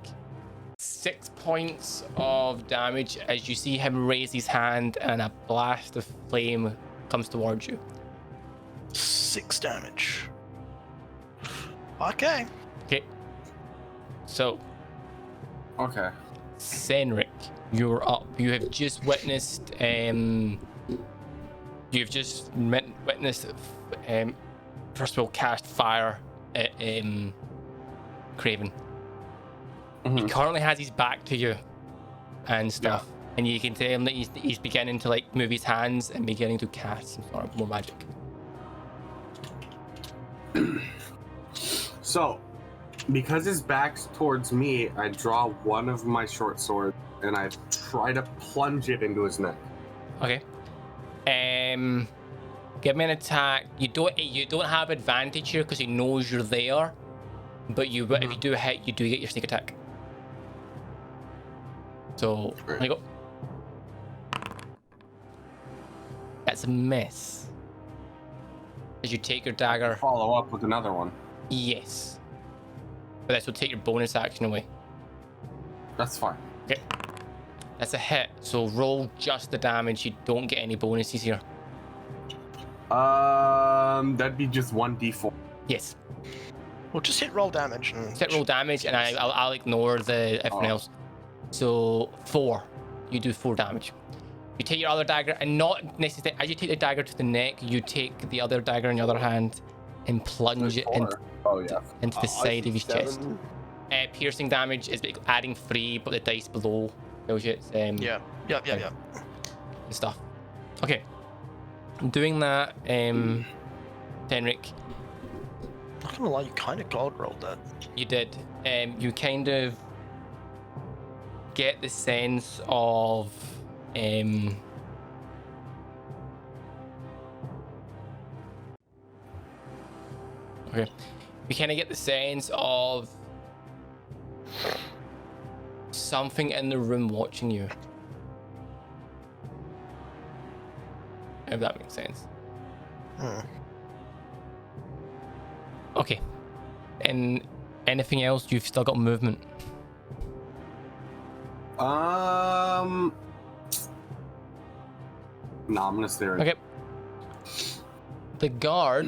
6 points of damage as you see him raise his hand and a blast of flame comes towards you. 6 damage. Okay. Okay. So, Okay. Senric, you're up. You have just witnessed first of all cast fire at Craven. He currently has his back to you and stuff, and you can tell him that he's beginning to like move his hands and beginning to cast some sort of more magic. So, because his back's towards me, I draw one of my short swords and I try to plunge it into his neck. Okay. Give me an attack. You don't have advantage here because he knows you're there, but if you do hit, you do get your sneak attack. So there you go. That's a miss. As you take your dagger. Follow up with another one. Yes. But this will take your bonus action away. That's fine. Okay. That's a hit. So roll just the damage. You don't get any bonuses here. That'd be just 1d4. Yes. Well, just hit roll damage. And Hit roll damage, and I'll ignore the everything else. So 4. You do 4 damage. You take your other dagger, and not necessarily as you take the dagger to the neck, you take the other dagger in your other hand and plunge it into the side of his chest. Piercing damage is adding 3, but the dice below tells you it's Yeah. and stuff. Okay. Doing that, Tenric, Not gonna lie, you kind of god rolled that. you did. You kind of get the sense of okay. You kind of get the sense of something in the room watching you. If that makes sense. Okay. And anything else? You've still got movement. No, I'm gonna stay right. Okay. The guard,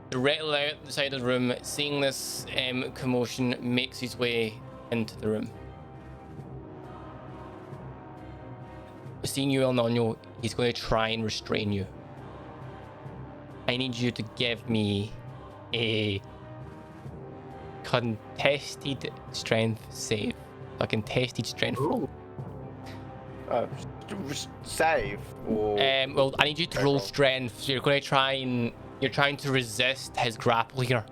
directly out the side of the room, seeing this commotion, makes his way into the room. seeing you, El Nino, he's going to try and restrain you. I need you to give me a contested strength save. A contested strength roll. Save or Well, I need you to roll strength. So you're going to you're trying to resist his grapple here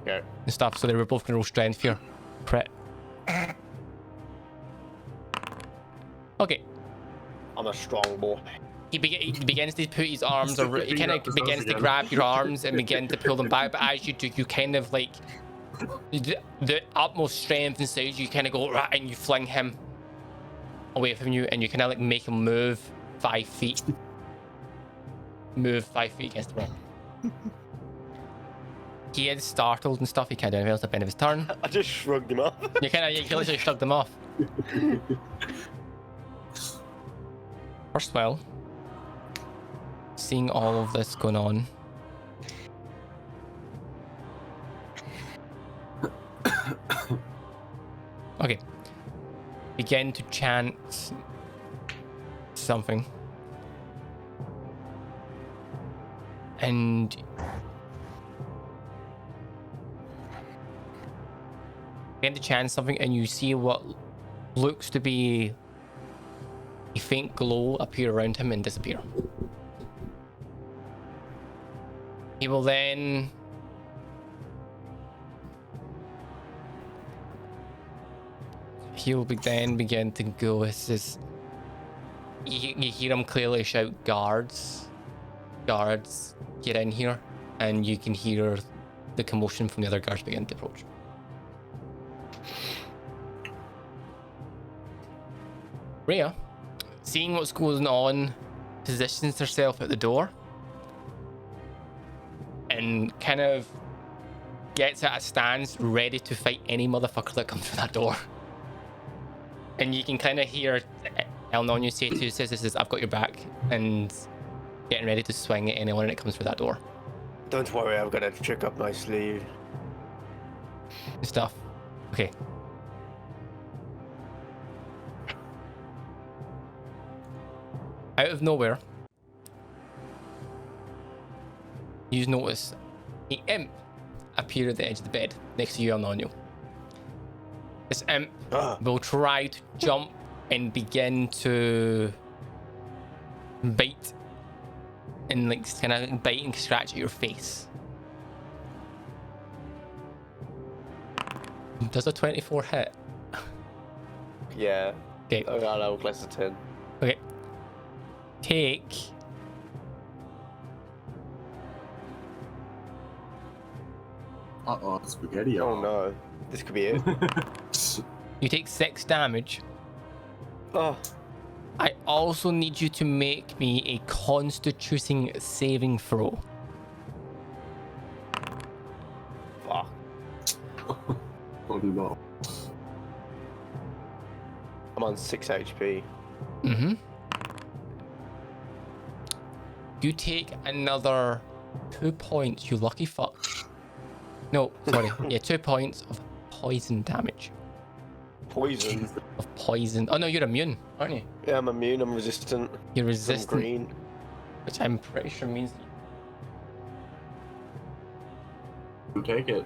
okay. and stuff. So they were both going to roll strength here. Crit. Okay. I'm a strong boy. He begins to put his arms around, he kind of begins to grab your arms and begin to pull them back, but as you do, you kind of like the utmost strength inside you kind of go right, and you fling him away from you, and you kind of like make him move 5 feet. Move 5 feet against the wall. He is startled and stuff. He can't do anything else at the end of his turn. I just shrugged him off. You literally shrugged him off. First, well, seeing all of this going on, okay, begin to chant something, and begin to chant something, and you see what looks to be a faint glow appear around him and disappear. He will then begin to go. It's just you hear him clearly shout, "Guards, guards, get in here!" And you can hear the commotion from the other guards begin to approach. Rhea, seeing what's going on, positions herself at the door and kind of gets at a stance ready to fight any motherfucker that comes through that door. And you can kind of hear El Nino say to you, says, "I've got your back," and getting ready to swing at anyone that comes through that door. Don't worry, I've got a trick up my sleeve. Stuff. Okay. Out of nowhere, you notice an imp appear at the edge of the bed next to you, El Nino. This imp will try to jump and begin to bite and like kind of bite and scratch at your face. Does a 24 hit? Yeah. Okay. I got a less than 10. Okay. Take spaghetti. Oh no. This could be it. you take 6 damage. Oh. I also need you to make me a constitution saving throw. Fuck. Oh no. I'm on 6 HP. Mm-hmm. You take another 2 points, you lucky fuck. No, sorry. Yeah, 2 points of poison damage. Poison. Of poison. Oh no, you're immune, aren't you? Yeah, I'm immune. I'm resistant. You're I'm resistant, green. which I'm pretty sure means Take it.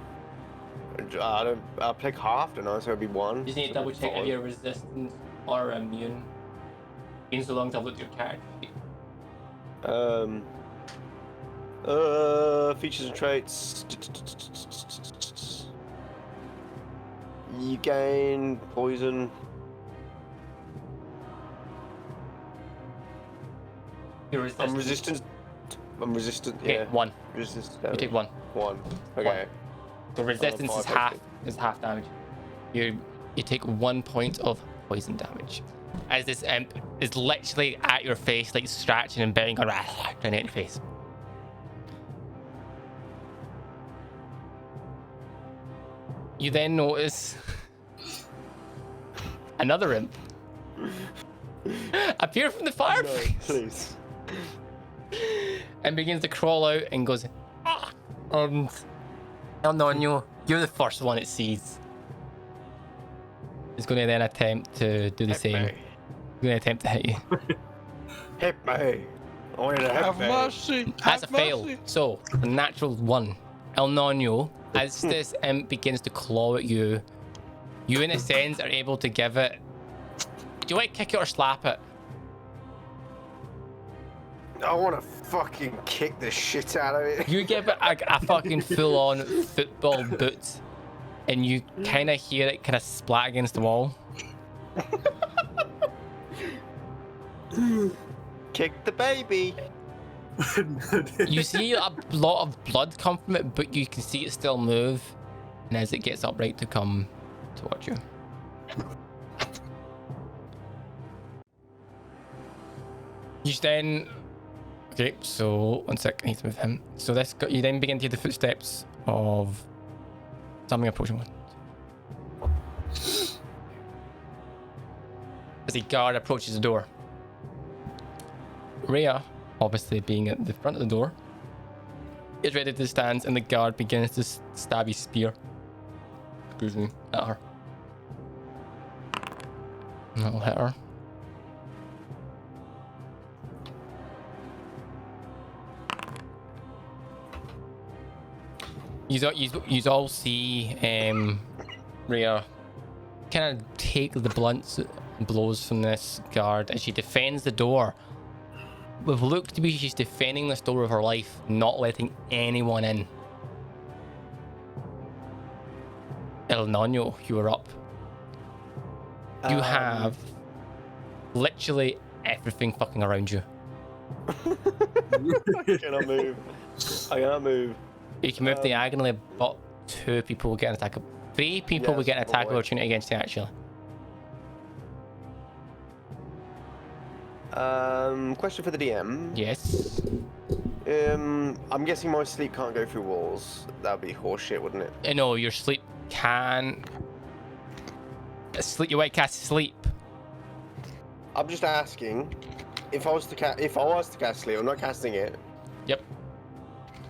I'll pick half, don't I? So it'll be 1. you just need to double check if you're resistant or immune. Been so long to have looked at your character. Features and traits. You gain poison. You're resistant. I'm resistant. Okay, Yeah. 1. Resistant. You take 1. 1. Okay. So resistance is 5 half damage. You take 1 point of poison damage. As this imp is literally at your face, like scratching and biting, going trying to get your face. You then notice another imp appear from the No, fireplace please. and begins to crawl out and goes, "Ah!" And El Nino, you're the first one it sees. It's going to then attempt to do the same. gonna attempt to hit you. Hit me. I wanted to hit Have me. mercy. That's a have fail. mercy. So, a natural 1. El Nino, as this imp begins to claw at you, you in a sense are able to give it... Do you want to kick it or slap it? I want to fucking kick the shit out of it. You give it a fucking full-on football boot, and you kind of hear it kind of splat against the wall. Kick the baby. You see a lot of blood come from it, but you can see it still move, and as it gets upright to come towards you. You then... Okay, so 1 sec, I need to move him. So this, you then begin to hear the footsteps of something approaching one. As a guard approaches the door. Rhea, obviously being at the front of the door, is ready to stand, and the guard begins to stab his spear. Excuse me, at her. And that'll hit her. You all see Rhea kind of take the blunt blows from this guard as she defends the door. With look to be she's defending this door with her life, not letting anyone in. El Nino, you are up. You have literally everything fucking around you. I cannot move. I cannot move. You can move diagonally, but 2 people will get an attack. 3 people will Yes, get an attack boy. opportunity against you, actually. Question for the DM. Yes. I'm guessing my sleep can't go through walls. That'd be horseshit, wouldn't it? No, your sleep can... Sleep. You might cast sleep. I'm just asking. If I was to cast sleep, I'm not casting it. Yep.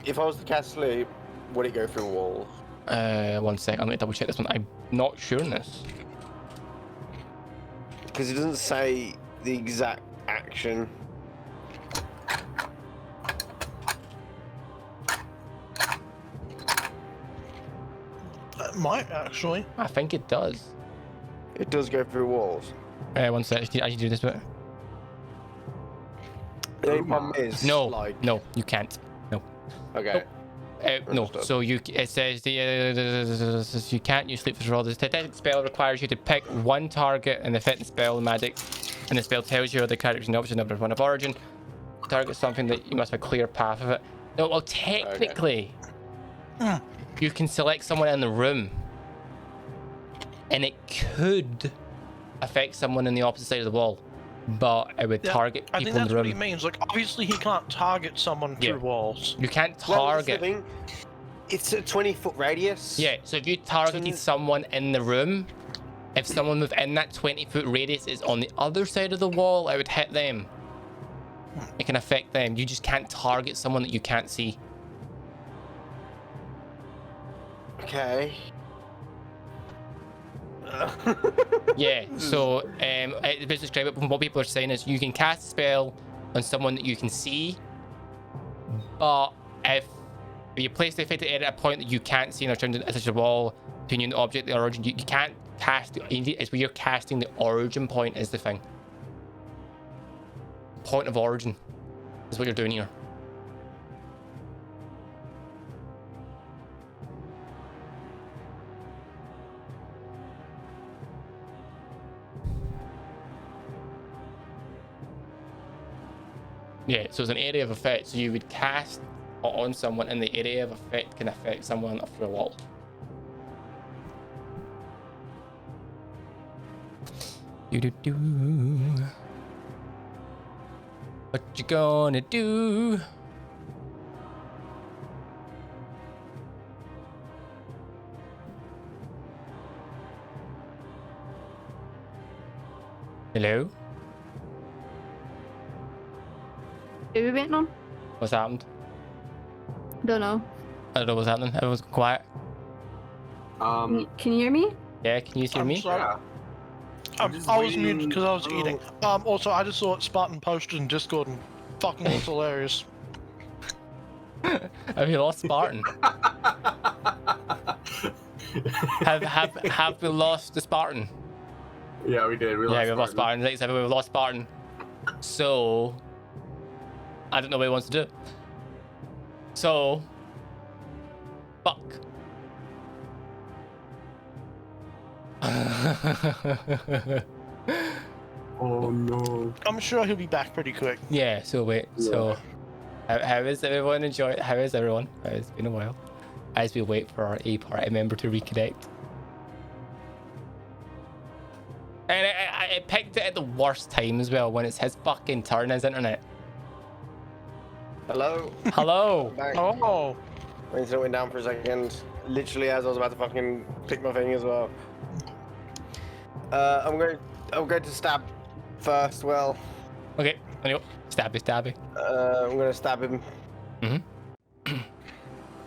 If I was to cast sleep, would it go through walls? 1 sec. I'm gonna double check this one. I'm not sure on this. Because it doesn't say the exact action. It might actually. I think it does. It does go through walls. 1 sec. I should do this bit. The only problem is, No, like, no, you can't. No. okay. No, Understood. so it says you can't use sleep for all. This detected spell requires you to pick 1 target and affect the spell magic, and the spell tells you the character's option number 1 of origin. Target something that you must have a clear path of it. No, well, technically, you can select someone in the room, and it could affect someone on the opposite side of the wall, but it would target I think people in that's the what he room. means. Like, obviously, he can't target someone Yeah. through walls. You can't Well, that's the target. thing. It's a 20-foot radius. Yeah, so if you targeted Shouldn't- someone in the room, if someone within that 20-foot radius is on the other side of the wall, it would hit them. It can affect them. You just can't target someone that you can't see. Okay. Yeah, so to describe it, from what people are saying is you can cast a spell on someone that you can see, but if you place the affected area at a point that you can't see and are turned into such a wall between you and the object, the origin, you can't cast it's where you're casting the origin point is the thing. Point of origin is what you're doing here. Yeah, so it's an area of effect, so you would cast on someone and the area of effect can affect someone off your wall. Do. What you gonna do? Hello? Who are we waiting on? What's happened? Don't know. I don't know what's happening. Everyone's quiet. Can you hear me? Yeah, can you hear I'm me? sorry. Yeah. I was muted because I was eating. Also, I just saw Spartan posted in Discord and fucking looks hilarious. Have you lost Spartan? have we lost the Spartan? Yeah, we did. We've lost Spartan. We've lost Spartan. So I don't know what he wants to do. So fuck. Oh no. I'm sure he'll be back pretty quick. Yeah, so wait, so how is everyone enjoying? How is everyone? It's been a while. As we wait for our A party member to reconnect. And I picked it at the worst time as well, when it's his fucking turn as internet. Hello. Hello. Back. Oh. I need to went down for a second. Literally as I was about to fucking pick my thing as well. I'm going to stab first. Well. Okay. Anyway, stabby. I'm gonna stab him. Mhm.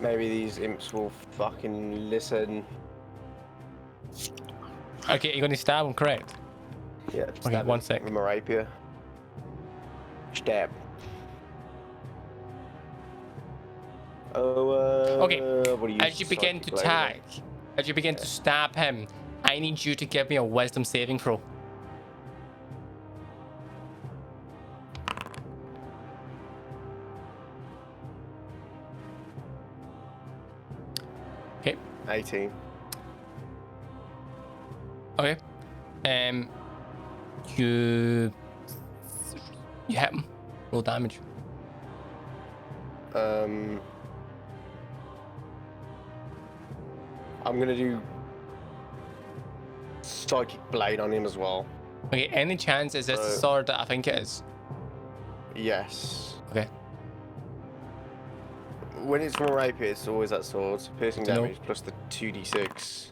Maybe these imps will fucking listen. Okay, you're gonna stab him, correct? Yeah. Okay, Stab one him sec. with my rapier. Stab. Oh. Okay. What do you As you begin to attack, as you begin to stab him, I need you to give me a wisdom saving throw. Okay. 18. Okay. You hit him. Roll damage. I'm gonna do psychic blade on him as well. Okay. Any chance is this the sword that I think it is? Yes. Okay. When it's from a rapier, it's always that sword. Piercing No. damage plus the 2d6.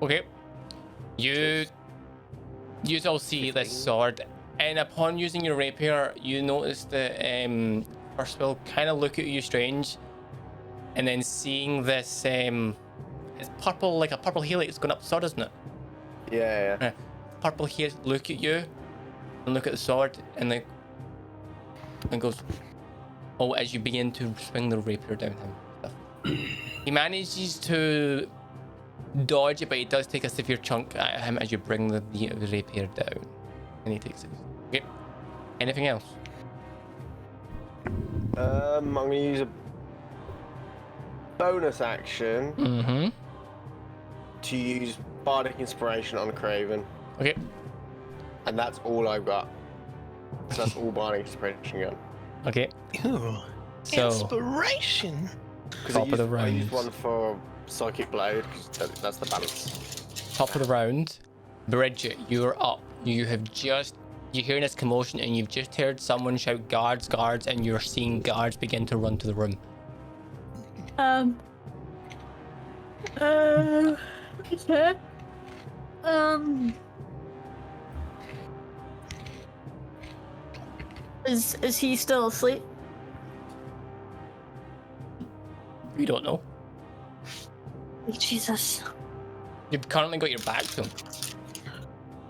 Okay. You all see this sword, and upon using your rapier, you notice that first will kind of look at you strange, and then seeing this it's purple, like a purple helix going up the sword, isn't it? Yeah. Purple helix look at you and look at the sword, and like and goes, oh, as you begin to swing the rapier down him. He manages to dodge it, but he does take a severe chunk at him as you bring the rapier down, and he takes it. Okay. Anything else? I'm gonna use a bonus action Mm-hmm. to use bardic inspiration on Craven, Okay. and that's all I've got. So that's all bardic inspiration got. Okay. Ooh. So Inspiration. Because Top of the I used round. one for psychic blade. 'Cause that's the balance. top of the round, Bridget, you're up. You're hearing this commotion, and you've just heard someone shout guards, and you're seeing guards begin to run to the room. Okay. Is he still asleep? You don't know. Jesus. You've currently got your back to him.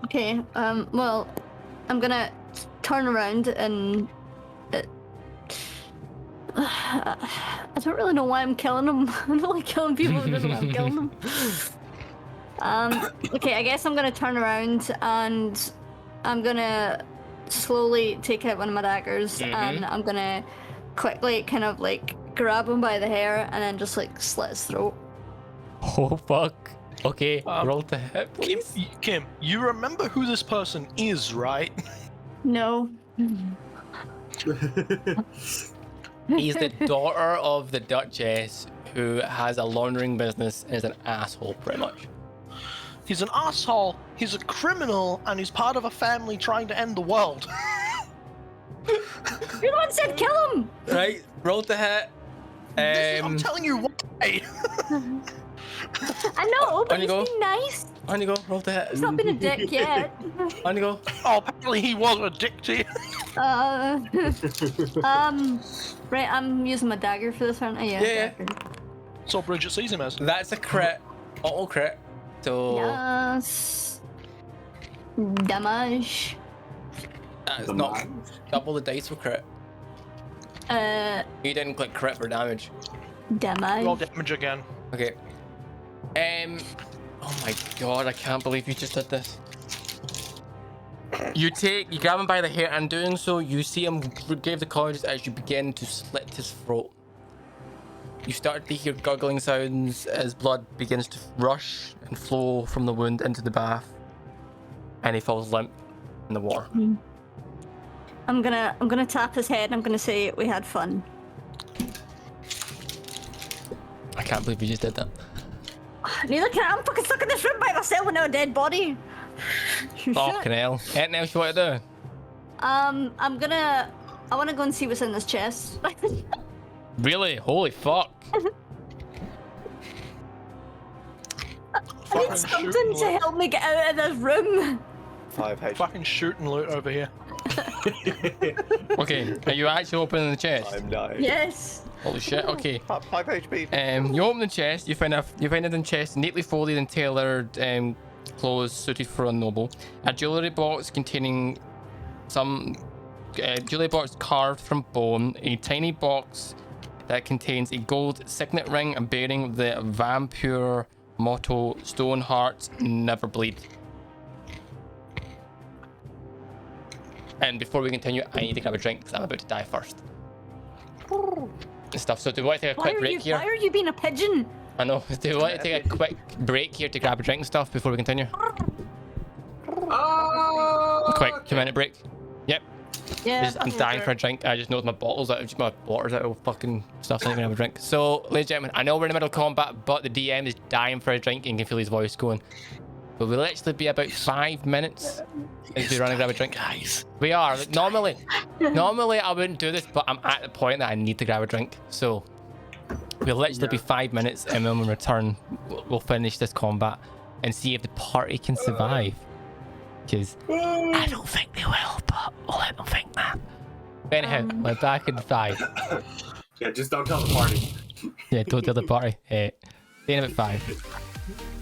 Okay, well, I'm gonna turn around and... I don't really know why I'm killing him. I don't like killing people who don't know why I'm killing them. Okay, I guess I'm gonna turn around and I'm gonna slowly take out one of my daggers and I'm gonna quickly kind of like grab him by the hair and then just like slit his throat. Oh fuck. Okay, roll to hit, please. Kim, you remember who this person is, right? No. He's the daughter of the Duchess, who has a laundering business and is an asshole, pretty much. He's an asshole, he's a criminal, and he's part of a family trying to end the world. You're the one said kill him! Right, roll to hit. I'm telling you why. I know, but On you he's go. been nice. On you go, roll to hit. He's not been a dick yet. On you go. Oh, apparently he was a dick to you. Right, I'm using my dagger for this one. Oh, yeah. Yeah. Dagger. So Bridget sees him as. That's a crit. Auto crit. So Yes. Damage. that's not double the dice for crit. You didn't click crit for damage. Damage. Roll damage again. Okay. Oh my god, I can't believe you just did this. You grab him by the hair, and doing so, you see him give the conscious as you begin to slit his throat. You start to hear gurgling sounds as blood begins to rush and flow from the wound into the bath, and he falls limp in the water. I'm gonna tap his head. I'm gonna say we had fun. I can't believe you just did that. Neither can I. I'm fucking stuck in this room by myself with no dead body. Fucking hell. Anything else you want to do? I wanna go and see what's in this chest. Really? Holy fuck. I need something to help me get out of this room. 5 HP. Fucking shoot and loot over here. Okay, are you actually opening the chest? I'm dying. Yes. Holy shit, okay. 5 HP. You open the chest, you find it in the chest, neatly folded and tailored clothes suited for a noble. A jewellery box containing some jewellery box carved from bone, a tiny box that contains a gold signet ring bearing the vampire motto, "Stone hearts never bleed." And before we continue, I need to grab a drink because I'm about to die first. And stuff. So do we want to take a quick break here? Why are you being a pigeon? I know. Do we want to take a quick break here to grab a drink and stuff before we continue? Quick 2-minute break. Yep. Yeah. I'm dying for a drink. I just noticed my bottles out, my water's out of fucking stuff, so I'm gonna have a drink. So, ladies and gentlemen, I know we're in the middle of combat, but the DM is dying for a drink and you can feel his voice going. But we'll actually be about 5 minutes as we run and grab a drink. Guys. We are. Like, normally I wouldn't do this, but I'm at the point that I need to grab a drink. So we'll literally be 5 minutes, and when we return, we'll finish this combat and see if the party can survive. Because I don't think they will, but we'll let them think that. Anyhow, we're back in 5. Yeah, just don't tell the party. Yeah, don't tell the party. See you in about 5.